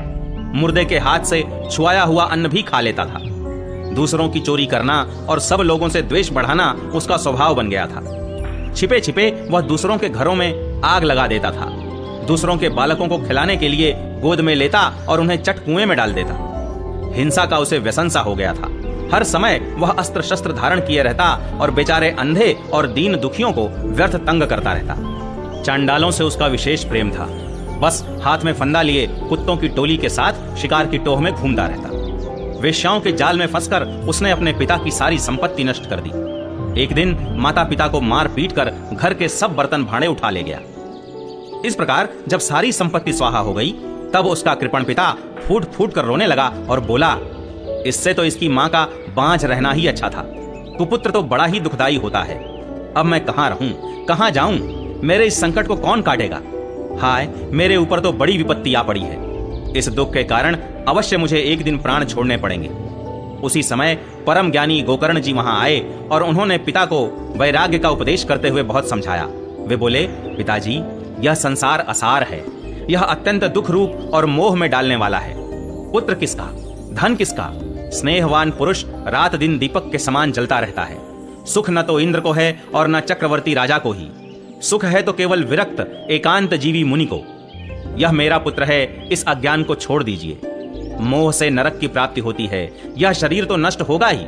मुर्दे के हाथ से छुआया हुआ अन्न भी खा लेता था। दूसरों की चोरी करना और सब लोगों से द्वेष बढ़ाना उसका स्वभाव बन गया था। छिपे छिपे वह दूसरों के घरों में आग लगा देता था। दूसरों के बालकों को खिलाने के लिए गोद में लेता और उन्हें चट कुएं में डाल देता। हिंसा का उसे व्यसन सा हो गया था। हर समय वह अस्त्र शस्त्र धारण किए रहता और बेचारे अंधे और दीन दुखियों को व्यर्थ तंग करता रहता। चांडालों से उसका विशेष प्रेम था। बस हाथ में फंदा लिए कुत्तों की टोली के साथ शिकार की टोह में घूमता रहता। वेश्याओं के जाल में फंसकर उसने अपने पिता की सारी संपत्ति नष्ट कर दी। एक दिन माता पिता को मार पीट कर घर के सब बर्तन भांडे उठा ले गया। इस प्रकार जब सारी संपत्ति स्वाहा हो गई, तब उसका कृपण पिता फूट फूट कर रोने लगा और बोला, इससे तो इसकी मां का बांझ रहना ही अच्छा था। कुपुत्र तो बड़ा ही दुखदाई होता है। अब मैं कहां रहूं, कहां जाऊं? मेरे इस संकट को कौन काटेगा? हाय, मेरे ऊपर तो बड़ी विपत्ति आ पड़ी है। इस दुख के कारण अवश्य मुझे एक दिन प्राण छोड़ने पड़ेंगे। उसी समय परम ज्ञानी गोकर्ण जी वहां आए और उन्होंने पिता को वैराग्य का उपदेश करते हुए बहुत समझाया। वे बोले, पिताजी, यह संसार असार है। यह अत्यंत दुख रूप और मोह में डालने वाला है। पुत्र किसका, धन किसका? स्नेहवान पुरुष रात दिन दीपक के समान जलता रहता है। सुख न तो इंद्र को है और न चक्रवर्ती राजा को ही। सुख है तो केवल विरक्त एकांत जीवी मुनि को। यह मेरा पुत्र है, इस अज्ञान को छोड़ दीजिए। मोह से नरक की प्राप्ति होती है। यह शरीर तो नष्ट होगा ही,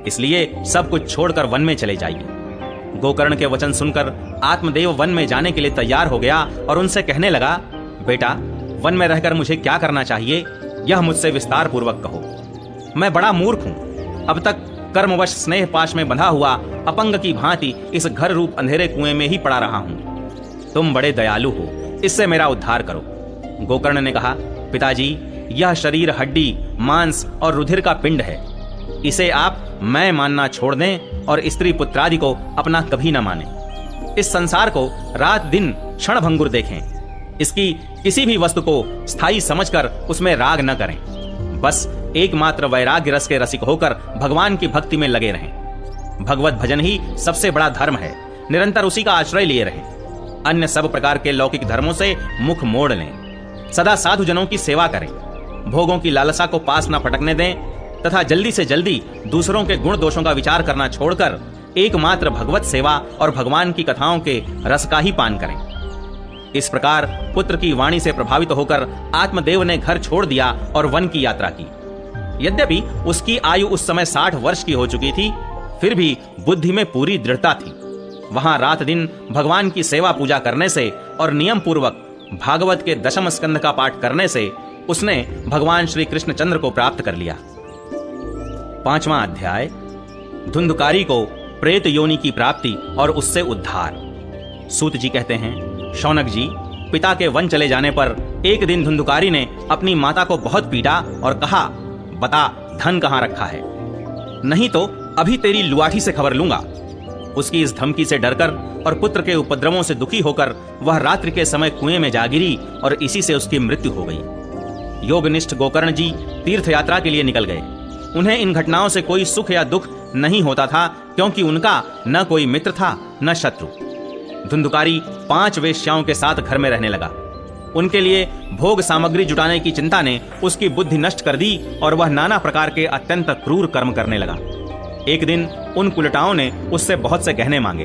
इसलिए सब कुछ छोड़कर वन में चले जाइए। गोकर्ण के वचन सुनकर आत्मदेव वन में जाने के लिए तैयार हो गया और उनसे कहने लगा, बेटा, वन में रहकर मुझे क्या करना चाहिए, यह मुझसे विस्तार पूर्वक कहो। मैं बड़ा मूर्ख हूं। अब तक कर्मवश स्नेह पाश में बंधा हुआ अपंग की भांति इस घर रूप अंधेरे कुएं में ही पड़ा रहा हूं। तुम बड़े दयालु हो, इससे मेरा उद्धार करो। गोकर्ण ने कहा, पिताजी, यह शरीर हड्डी, मांस और रुधिर का पिंड है। इसे आप मैं मानना छोड़ दें और स्त्री पुत्रादि को अपना कभी न माने। इस संसार को रात दिन क्षण भंगुर देखें। इसकी किसी भी वस्तु को स्थायी समझकर उसमें राग न करें। बस एकमात्र वैराग्य रस के रसिक होकर भगवान की भक्ति में लगे रहें। भगवत भजन ही सबसे बड़ा धर्म है। निरंतर उसी का आश्रय लिए रहें। अन्य सब प्रकार के लौकिक धर्मों से मुख मोड़ लें। सदा साधु जनों की सेवा करें। भोगों की लालसा को पास न फटकने दें तथा जल्दी से जल्दी दूसरों के गुण दोषों का विचार करना छोड़कर एकमात्र भगवत सेवा और भगवान की कथाओं के रस का ही पान करें। इस प्रकार पुत्र की वाणी से प्रभावित होकर आत्मदेव ने घर छोड़ दिया और वन की यात्रा की। यद्यपि उसकी आयु उस समय 60 वर्ष की हो चुकी थी, फिर भी बुद्धि में पूरी दृढ़ता थी। वहां रात दिन भगवान की सेवा पूजा करने से और नियम पूर्वक भागवत के 10वें स्कंध का पाठ करने से उसने भगवान श्री कृष्णचंद्र को प्राप्त कर लिया। 5वां अध्याय, धुंधुकारी को प्रेत योनि की प्राप्ति और उससे उद्धार। सूत जी कहते हैं, शौनक जी, पिता के वन चले जाने पर एक दिन धुंधुकारी ने अपनी माता को बहुत पीटा और कहा, बता धन कहां रखा है, नहीं तो अभी तेरी लुआठी से खबर लूंगा। उसकी इस धमकी से डरकर और पुत्र के उपद्रवों से दुखी होकर वह रात्रि के समय कुएं में जा गिरी और इसी से उसकी मृत्यु हो गई। योगनिष्ठ गोकर्ण जी तीर्थ यात्रा के लिए निकल गए। उन्हें इन घटनाओं से कोई सुख या दुख नहीं होता था, क्योंकि उनका न कोई मित्र था न शत्रु। धुंधुकारी 5 वेश्याओं के साथ घर में रहने लगा। उनके लिए भोग सामग्री जुटाने की चिंता ने उसकी बुद्धि नष्ट कर दी और वह नाना प्रकार के अत्यंत क्रूर कर्म करने लगा। एक दिन उन कुलटाओं ने उससे बहुत से गहने मांगे।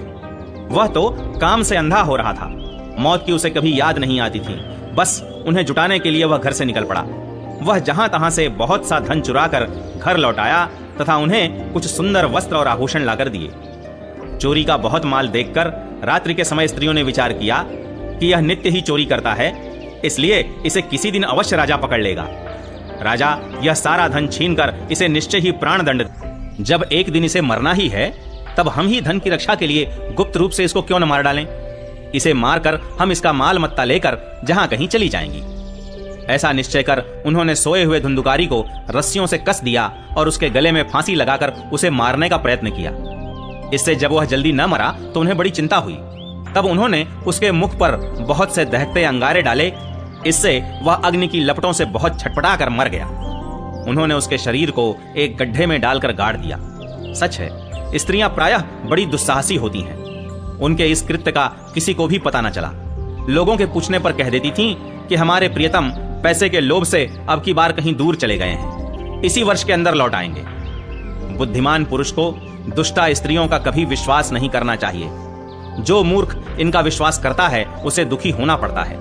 वह तो काम से अंधा हो रहा था। मौत की उसे कभी याद नहीं आती थी। बस उन्हें जुटाने के लिए वह घर से निकल पड़ा। वह जहां तहां से बहुत सा धन चुराकर घर लौट आया तथा उन्हें कुछ सुंदर वस्त्र और आभूषण लाकर दिए। चोरी का बहुत माल देखकर रात्रि के समय स्त्रियों ने विचार किया कि यह नित्य ही चोरी करता है, इसलिए इसे किसी दिन अवश्य राजा पकड़ लेगा। राजा यह सारा धन छीनकर इसे निश्चय ही प्राणदंड। जब एक दिन इसे मरना ही है, तब हम ही धन की रक्षा के लिए गुप्त रूप से इसको क्यों न मार डालें। इसे मारकर हम इसका माल मत्ता लेकर जहां कहीं चली जाएंगी। ऐसा निश्चय कर उन्होंने सोए हुए धुंधुकारी को रस्सियों से कस दिया और उसके गले में फांसी लगाकर उसे मारने का प्रयत्न किया। इससे जब वह जल्दी न मरा तो उन्हें बड़ी चिंता हुई। तब उन्होंने उसके मुख पर बहुत से दहकते अंगारे डाले। इससे वह अग्नि की लपटों से बहुत छटपटा कर मर गया। उन्होंने उसके शरीर को एक गड्ढे में डालकर गाड़ दिया। सच है, स्त्रियां प्रायः बड़ी दुस्साहसी होती हैं। उनके इस कृत्य का किसी को भी पता न चला। लोगों के पूछने पर कह देती थीं कि हमारे प्रियतम पैसे के लोभ से अब की बार कहीं दूर चले गए हैं, इसी वर्ष के अंदर लौट आएंगे। बुद्धिमान पुरुष को दुष्टा स्त्रियों का कभी विश्वास नहीं करना चाहिए। जो मूर्ख इनका विश्वास करता है उसे दुखी होना पड़ता है।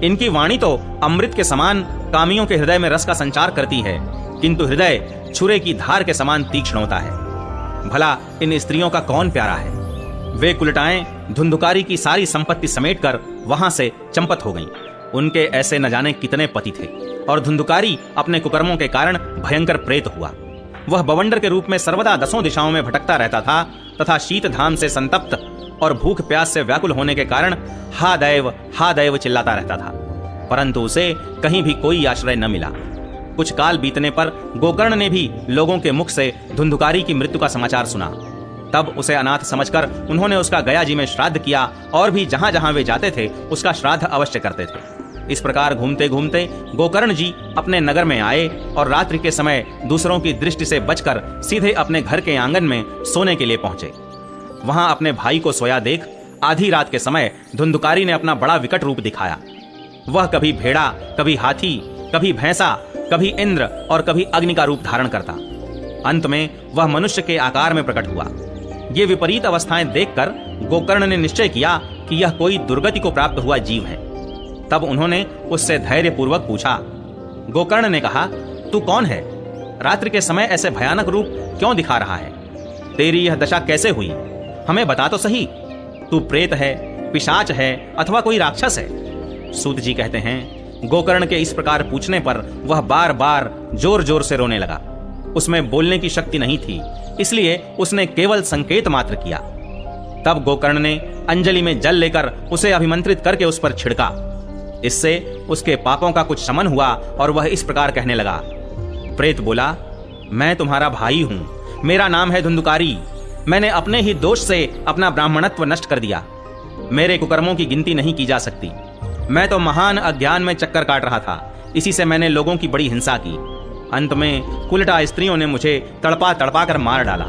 इनकी वाणी तो अमृत के समान कामियों के हृदय में रस का संचार करती है, किंतु हृदय छुरे की धार के समान तीक्ष्ण होता है। भला इन स्त्रियों का कौन प्यारा है। वे कुलटाएं धुंधुकारी की सारी संपत्ति समेटकर वहां से चंपत हो गईं। उनके ऐसे न जाने कितने पति थे और धुंधुकारी अपने कुकर्मों के कारण भयंकर प्रेत हुआ। वह बवंडर के रूप में सर्वदा 10 दिशाओं में भटकता रहता था तथा शीत धाम से संतप्त और भूख प्यास से व्याकुल होने के कारण हा दैव चिल्लाता रहता था, परंतु उसे कहीं भी कोई आश्रय न मिला। कुछ काल बीतने पर गोकर्ण ने भी लोगों के मुख से धुंधुकारी की मृत्यु का समाचार सुना। तब उसे अनाथ समझकर उन्होंने उसका गया जी में श्राद्ध किया और भी जहां जहां वे जाते थे उसका श्राद्ध अवश्य करते थे। इस प्रकार घूमते घूमते गोकर्ण जी अपने नगर में आए और रात्रि के समय दूसरों की दृष्टि से बचकर सीधे अपने घर के आंगन में सोने के लिए पहुंचे। वहां अपने भाई को सोया देख आधी रात के समय धुंधुकारी ने अपना बड़ा विकट रूप दिखाया। वह कभी भेड़ा, कभी हाथी, कभी भैंसा, कभी इंद्र और कभी अग्नि का रूप धारण करता। अंत में वह मनुष्य के आकार में प्रकट हुआ। ये विपरीत अवस्थाएं देखकर गोकर्ण ने निश्चय किया कि यह कोई दुर्गति को प्राप्त हुआ जीव है। तब उन्होंने उससे धैर्य पूर्वक पूछा। गोकर्ण ने कहा, तू कौन है? रात्रि के समय ऐसे भयानक रूप क्यों दिखा रहा है? तेरी यह दशा कैसे हुई? हमें बता तो सही। तू प्रेत है, पिशाच है अथवा कोई राक्षस है? सूत जी कहते हैं, गोकर्ण के इस प्रकार पूछने पर वह बार बार जोर जोर से रोने लगा। उसमें बोलने की शक्ति नहीं थी, इसलिए उसने केवल संकेत मात्र किया। तब गोकर्ण ने अंजलि में जल लेकर उसे अभिमंत्रित करके उस पर छिड़का। इससे उसके पापों का कुछ शमन हुआ और वह इस प्रकार कहने लगा। प्रेत बोला, मैं तुम्हारा भाई हूं, मेरा नाम है धुंधुकारी। मैंने अपने ही दोष से अपना ब्राह्मणत्व नष्ट कर दिया। मेरे कुकर्मों की गिनती नहीं की जा सकती। मैं तो महान अज्ञान में चक्कर काट रहा था, इसी से मैंने लोगों की बड़ी हिंसा की। अंत में कुलटा स्त्रियों ने मुझे तड़पा तड़पा कर मार डाला।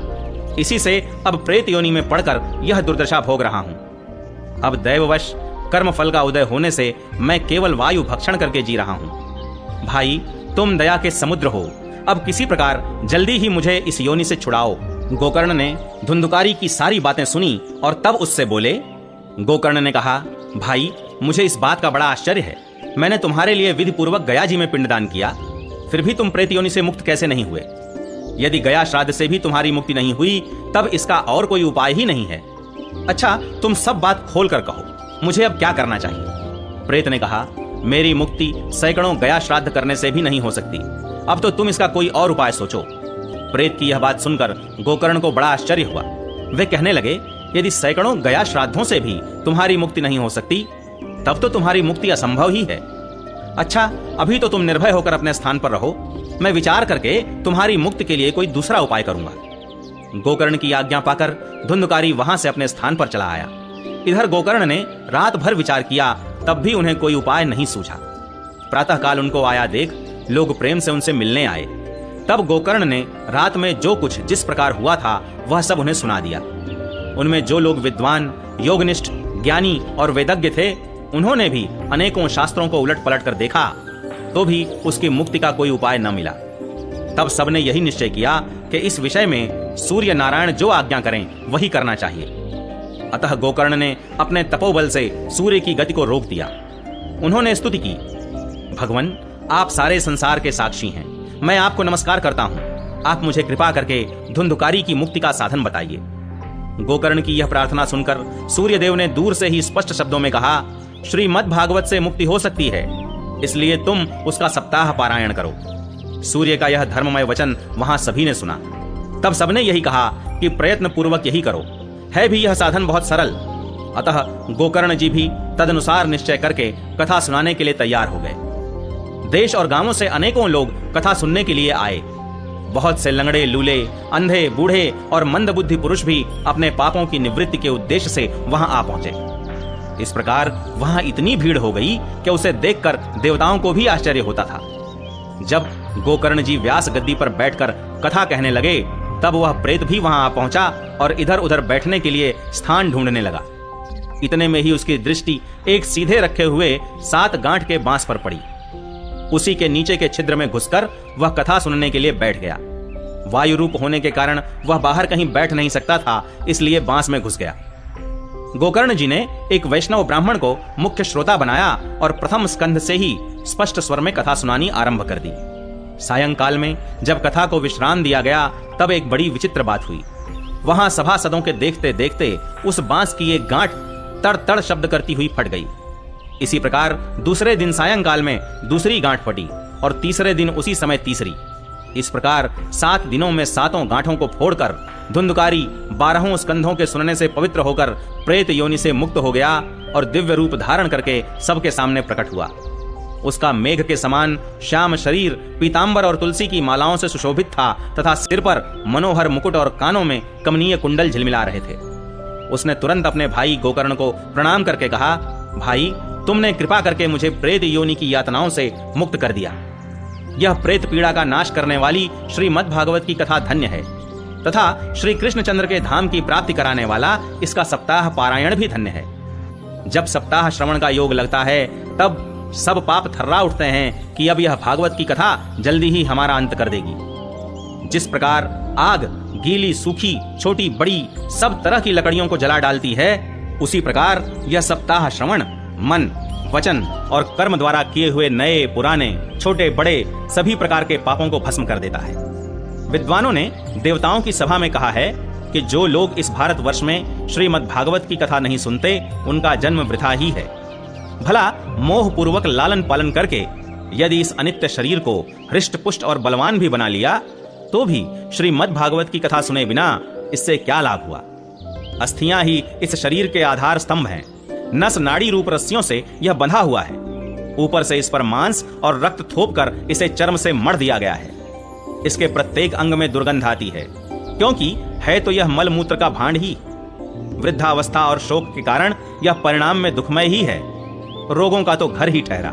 इसी से अब प्रेत योनि में पड़कर यह दुर्दशा भोग रहा हूं। अब दैववश कर्म फल का उदय होने से मैं केवल वायु भक्षण करके जी रहा हूं। भाई, तुम दया के समुद्र हो, अब किसी प्रकार जल्दी ही मुझे इस योनि से छुड़ाओ। गोकर्ण ने धुंधुकारी की सारी बातें सुनी और तब उससे बोले। गोकर्ण ने कहा, भाई, मुझे इस बात का बड़ा आश्चर्य है। मैंने तुम्हारे लिए विधि पूर्वक गया जी में पिंडदान किया, फिर भी तुम प्रेत योनि से मुक्त कैसे नहीं हुए? यदि गया श्राद्ध से भी तुम्हारी मुक्ति नहीं हुई, तब इसका और कोई उपाय ही नहीं है। अच्छा, तुम सब बात खोल कर कहो, मुझे अब क्या करना चाहिए? प्रेत ने कहा, मेरी मुक्ति सैकड़ों गया श्राद्ध करने से भी नहीं हो सकती। अब तो तुम इसका कोई और उपाय सोचो। प्रेत की यह बात सुनकर गोकर्ण को बड़ा आश्चर्य हुआ। वे कहने लगे, यदि सैकड़ों गया श्राद्धों से भी तुम्हारी मुक्ति नहीं हो सकती, तब तो तुम्हारी मुक्ति असंभव ही है। अच्छा, अभी तो तुम निर्भय होकर अपने स्थान पर रहो, मैं विचार करके तुम्हारी मुक्ति के लिए कोई दूसरा उपाय करूंगा। गोकर्ण की आज्ञा पाकर धुंधकारी वहां से अपने स्थान पर चला आया। इधर गोकर्ण ने रात भर विचार किया, तब भी उन्हें कोई उपाय नहीं सूझा। प्रातःकाल उनको आया देख लोग प्रेम से उनसे मिलने आए। तब गोकर्ण ने रात में जो कुछ जिस प्रकार हुआ था वह सब उन्हें सुना दिया। उनमें जो लोग विद्वान, योगनिष्ठ, ज्ञानी और वेदज्ञ थे, उन्होंने भी अनेकों शास्त्रों को उलट पलट कर देखा, तो भी उसकी मुक्ति का कोई उपाय न मिला। तब सबने यही निश्चय किया कि इस विषय में सूर्य नारायण जो आज्ञा करें वही करना चाहिए। अतः गोकर्ण ने अपने तपोबल से सूर्य की गति को रोक दिया। उन्होंने स्तुति की, भगवान आप सारे संसार के साक्षी हैं, मैं आपको नमस्कार करता हूं। आप मुझे कृपा करके धुंधकारी की मुक्ति का साधन बताइए। गोकर्ण की यह प्रार्थना सुनकर सूर्यदेव ने दूर से ही स्पष्ट शब्दों में कहा, श्रीमद् भागवत से मुक्ति हो सकती है, इसलिए तुम उसका सप्ताह पारायण करो। सूर्य का यह धर्ममय वचन वहां सभी ने सुना। तब सबने यही कहा कि प्रयत्न पूर्वक यही करो, है भी यह साधन बहुत सरल। अतः गोकर्ण जी भी तदनुसार निश्चय करके कथा सुनाने के लिए तैयार हो गए। देश और गांवों से अनेकों लोग कथा सुनने के लिए आए। बहुत से लंगड़े, लूले, अंधे, बूढ़े और मंदबुद्धि पुरुष भी अपने पापों की निवृत्ति के उद्देश्य से वहां आ पहुंचे। इस प्रकार वहां इतनी भीड़ हो गई कि उसे देखकर देवताओं को भी आश्चर्य होता था। जब गोकर्ण जी व्यास गद्दी पर बैठकर कथा कहने लगे, तब वह प्रेत भी वहां आ पहुंचा और इधर उधर बैठने के लिए स्थान ढूंढने लगा। इतने में ही उसकी दृष्टि एक सीधे रखे हुए 7 गांठ के बांस पर पड़ी। उसी के नीचे के छिद्र में घुसकर वह कथा सुनने के लिए बैठ गया। वायु रूप होने के कारण वह बाहर कहीं बैठ नहीं सकता था, इसलिए बांस में घुस गया। गोकर्ण जी ने एक वैष्णव ब्राह्मण को मुख्य श्रोता बनाया और प्रथम स्कंध से ही स्पष्ट स्वर में कथा सुनानी आरंभ कर दी। सायंकाल में जब कथा को विश्राम दिया गया, तब एक बड़ी विचित्र बात हुई। वहां सभासदों के देखते देखते उस बांस की एक गांठ तड़ तड़ शब्द करती हुई फट गई। इसी प्रकार दूसरे दिन सायंकाल में दूसरी गांठ फटी और तीसरे दिन उसी समय तीसरी। इस प्रकार 7 दिनों में 7 गांठों को फोड़कर धुंधकारी 12 स्कंधों के सुनने से पवित्र होकर प्रेत योनि से मुक्त हो गया और दिव्य रूप धारण करके सबके सामने प्रकट हुआ। उसका मेघ के समान श्याम शरीर पीतांबर और तुलसी की मालाओं से सुशोभित था तथा सिर पर मनोहर मुकुट और कानों में कमनीय कुंडल झिलमिला रहे थे। उसने तुरंत अपने भाई गोकर्ण को प्रणाम करके कहा, भाई तुमने कृपा करके मुझे प्रेत योनि की यातनाओं से मुक्त कर दिया। यह प्रेत पीड़ा का नाश करने वाली श्रीमद् भागवत की कथा धन्य है तथा श्री कृष्णचंद्र के धाम की प्राप्ति कराने वाला इसका सप्ताह पारायण भी धन्य है। जब सप्ताह श्रवण का योग लगता है, तब सब पाप थर्रा उठते हैं कि अब यह भागवत की कथा जल्दी ही हमारा अंत कर देगी। जिस प्रकार आग गीली, सूखी, छोटी, बड़ी सब तरह की लकड़ियों को जला डालती है, उसी प्रकार यह सप्ताह श्रवण मन, वचन और कर्म द्वारा किए हुए नए, पुराने, छोटे, बड़े सभी प्रकार के पापों को भस्म कर देता है। विद्वानों ने देवताओं की सभा में कहा है कि जो लोग इस भारतवर्ष में श्रीमद् भागवत की कथा नहीं सुनते, उनका जन्म वृथा ही है। भला मोह पूर्वक लालन पालन करके यदि इस अनित्य शरीर को हृष्ट पुष्ट और बलवान भी बना लिया, तो भी श्रीमद् भागवत की कथा सुने बिना इससे क्या लाभ हुआ। अस्थियां ही इस शरीर के आधार स्तंभ हैं। नस नाड़ी रूप रस्सियों से यह बंधा हुआ है। ऊपर से इस पर मांस और रक्त थोप कर इसे चर्म से मढ़ दिया गया है। इसके प्रत्येक अंग में दुर्गंध आती है, क्योंकि है तो यह मल मूत्र का भांड ही। वृद्धावस्था और शोक के कारण यह परिणाम में दुखमय ही है। रोगों का तो घर ही ठहरा।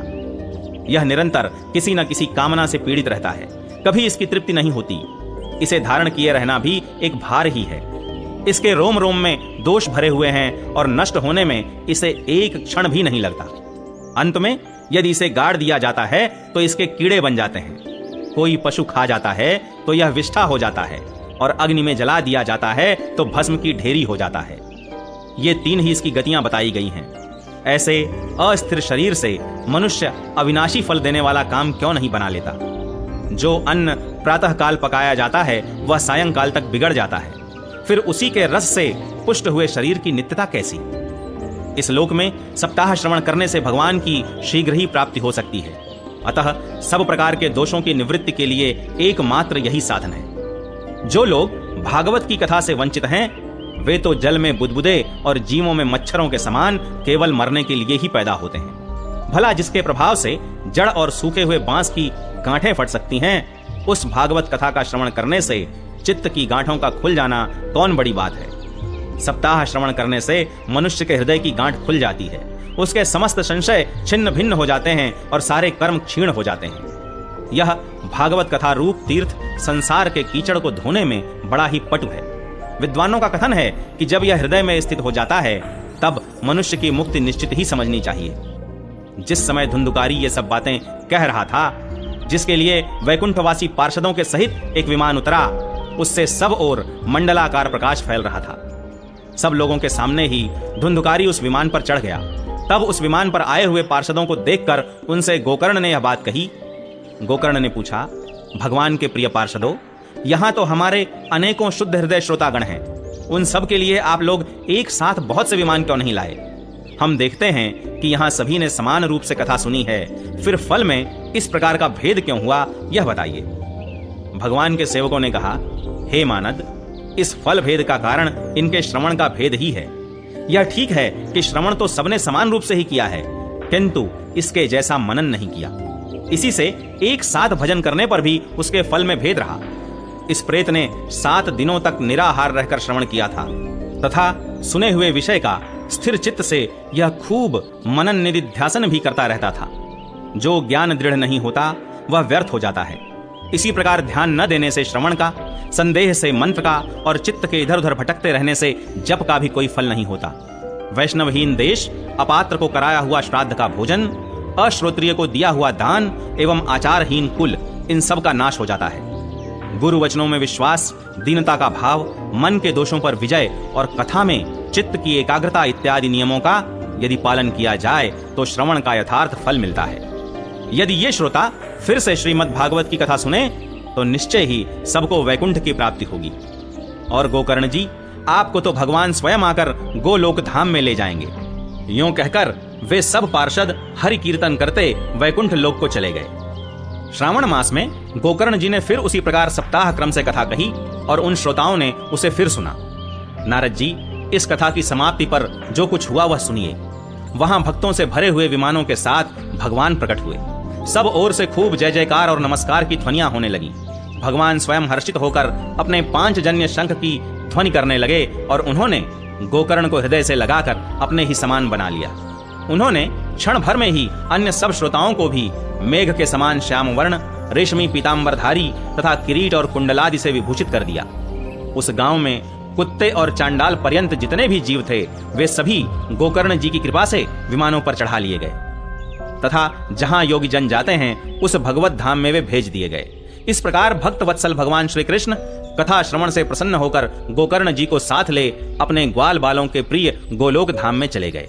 यह निरंतर किसी न किसी कामना से पीड़ित रहता है, कभी इसकी तृप्ति नहीं होती। इसे धारण किए रहना भी एक भार ही है। इसके रोम रोम में दोष भरे हुए हैं और नष्ट होने में इसे एक क्षण भी नहीं लगता। अंत में यदि इसे गाड़ दिया जाता है तो इसके कीड़े बन जाते हैं। कोई पशु खा जाता है तो यह विष्ठा हो जाता है और अग्नि में जला दिया जाता है तो भस्म की ढेरी हो जाता है। ये 3 ही इसकी गतियां बताई गई हैं। ऐसे अस्थिर शरीर से मनुष्य अविनाशी फल देने वाला काम क्यों नहीं बना लेता। जो अन्न प्रातः काल पकाया जाता है वह सायंकाल तक बिगड़ जाता है, फिर उसी के रस से पुष्ट हुए शरीर की नित्यता कैसी। इस लोक में सप्ताह श्रवण करने से भगवान की शीघ्र ही प्राप्ति हो सकती है। अतः सब प्रकार के दोषों की निवृत्ति के लिए एकमात्र यही साधन है। जो लोग भागवत की कथा से वंचित हैं, वे तो जल में बुदबुदे और जीवों में मच्छरों के समान केवल मरने के लिए ही पैदा होते हैं। भला जिसके प्रभाव से जड़ और सूखे हुए बांस की गांठें फट सकती हैं, उस भागवत कथा का श्रवण करने से चित्त की गांठों का खुल जाना कौन बड़ी बात है। सप्ताह श्रवण करने से मनुष्य के हृदय की गांठ खुल जाती है, उसके समस्त संशय छिन्न भिन्न हो जाते हैं और सारे कर्म क्षीण हो जाते हैं। यह भागवत कथा रूप तीर्थ संसार के कीचड़ को धोने में बड़ा ही पटु है। विद्वानों का कथन है कि जब यह हृदय में स्थित हो जाता है तब मनुष्य की मुक्ति निश्चित ही समझनी चाहिए। जिस समय धुंधुकारी ये सब बातें कह रहा था, जिसके लिए वैकुंठवासी पार्षदों के सहित एक विमान उतरा, उससे सब ओर मंडलाकार प्रकाश फैल रहा था। सब लोगों के सामने ही धुंधुकारी उस विमान पर चढ़ गया। तब उस विमान पर आए हुए पार्षदों को देखकर उनसे गोकर्ण ने यह बात कही। गोकर्ण ने पूछा, भगवान के प्रिय पार्षदों, यहाँ तो हमारे अनेकों शुद्ध हृदय श्रोतागण हैं, उन सब के लिए आप लोग एक साथ बहुत से विमान क्यों नहीं लाए? हम देखते हैं कि यहाँ सभी ने समान रूप से कथा सुनी है, फिर फल में इस प्रकार का भेद क्यों हुआ, यह बताइए। भगवान के सेवकों ने कहा, हे मानद, इस फल भेद का कारण इनके श्रवण का भेद ही है। यह ठीक है कि श्रवण तो सबने समान रूप से ही किया है, किंतु इसके जैसा मनन नहीं किया। इसी से एक साथ भजन करने पर भी उसके फल में भेद रहा। इस प्रेत ने 7 दिनों तक निराहार रहकर श्रवण किया था तथा सुने हुए विषय का स्थिर चित्त से यह खूब मनन निधिध्यासन भी करता रहता था। जो ज्ञान दृढ़ नहीं होता वह व्यर्थ हो जाता है। इसी प्रकार ध्यान न देने से श्रवण का, संदेह से मंत्र का और चित्त के इधर उधर भटकते रहने से जप का भी कोई फल नहीं होता। वैष्णवहीन देश, अपात्र को कराया हुआ श्राद्ध का भोजन, अश्रोत्रिय को दिया हुआ दान एवं आचारहीन कुल, इन सब का नाश हो जाता है। गुरु वचनों में विश्वास, दीनता का भाव, मन के दोषों पर विजय और कथा में चित्त की एकाग्रता इत्यादि नियमों का यदि पालन किया जाए तो श्रवण का यथार्थ फल मिलता है। यदि ये श्रोता फिर से श्रीमद् भागवत की कथा सुने तो निश्चय ही सबको वैकुंठ की प्राप्ति होगी। और गोकर्ण जी, आपको तो भगवान स्वयं आकर गोलोक धाम में ले जाएंगे। यूं कहकर वे सब पार्षद हरि कीर्तन करते वैकुंठ लोक को चले गए। श्रावण मास में गोकर्ण जी ने फिर उसी प्रकार सप्ताह क्रम से कथा कही और उन श्रोताओं ने उसे फिर सुना। नारद जी, इस कथा की समाप्ति पर जो कुछ हुआ वह सुनिए। वहां भक्तों से भरे हुए विमानों के साथ भगवान प्रकट हुए। सब ओर से खूब जय जयकार और नमस्कार की ध्वनियां होने लगी। भगवान स्वयं हर्षित होकर अपने 5 जन्य शंख की ध्वनि करने लगे और उन्होंने गोकर्ण को हृदय से लगाकर अपने ही समान बना लिया। उन्होंने क्षण भर में ही अन्य सब श्रोताओं को भी मेघ के समान श्याम वर्ण, रेशमी पीतांबरधारी तथा किरीट और कुंडलादि से विभूषित कर दिया। उस गांव में कुत्ते और चांडाल पर्यंत जितने भी जीव थे वे सभी गोकर्ण जी की कृपा से विमानों पर चढ़ा लिए गए तथा जहां योगी जन जाते हैं उस भगवत धाम में वे भेज दिए गए। इस प्रकार भक्त वत्सल भगवान श्री कृष्ण कथा श्रवण से प्रसन्न होकर गोकर्ण जी को साथ ले अपने ग्वाल बालों के प्रिय गोलोक धाम में चले गए।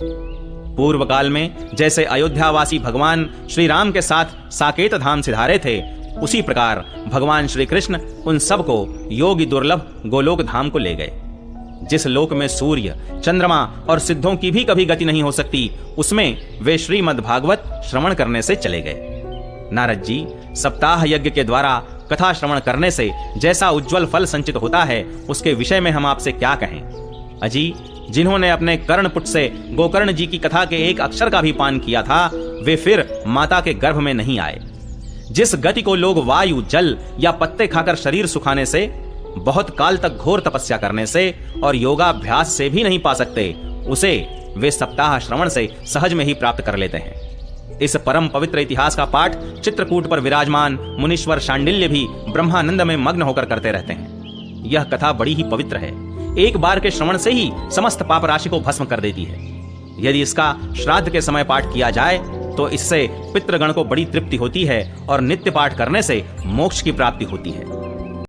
पूर्व काल में जैसे अयोध्यावासी भगवान श्री राम के साथ साकेत धाम सिधारे थे, उसी प्रकार भगवान श्री कृष्ण उन सबको योगी दुर्लभ गोलोक धाम को ले गए। जिस लोक में सूर्य, चंद्रमा और सिद्धों की भी कभी गति नहीं हो सकती, उसमें वे श्रीमद् भागवत श्रवण करने से चले गए। नारद जी, सप्ताह यज्ञ के द्वारा कथा श्रवण करने से जैसा उज्जवल फल संचित होता है उसके विषय में हम आपसे क्या कहें। अजी, जिन्होंने अपने कर्णपुट से गोकर्ण जी की कथा के एक अक्षर का भी पान किया था, वे फिर माता के गर्भ में नहीं आए। जिस गति को लोग वायु, जल या पत्ते खाकर शरीर सुखाने से, बहुत काल तक घोर तपस्या करने से और योगाभ्यास से भी नहीं पा सकते, उसे वे सप्ताह श्रवण से सहज में ही प्राप्त कर लेते हैं। इस परम पवित्र इतिहास का पाठ चित्रकूट पर विराजमान मुनीश्वर शांडिल्य भी ब्रह्मानंद में मग्न होकर करते रहते हैं। यह कथा बड़ी ही पवित्र है, एक बार के श्रवण से ही समस्त पाप राशि को भस्म कर देती है। यदि इसका श्राद्ध के समय पाठ किया जाए तो इससे पितृगण को बड़ी तृप्ति होती है और नित्य पाठ करने से मोक्ष की प्राप्ति होती है।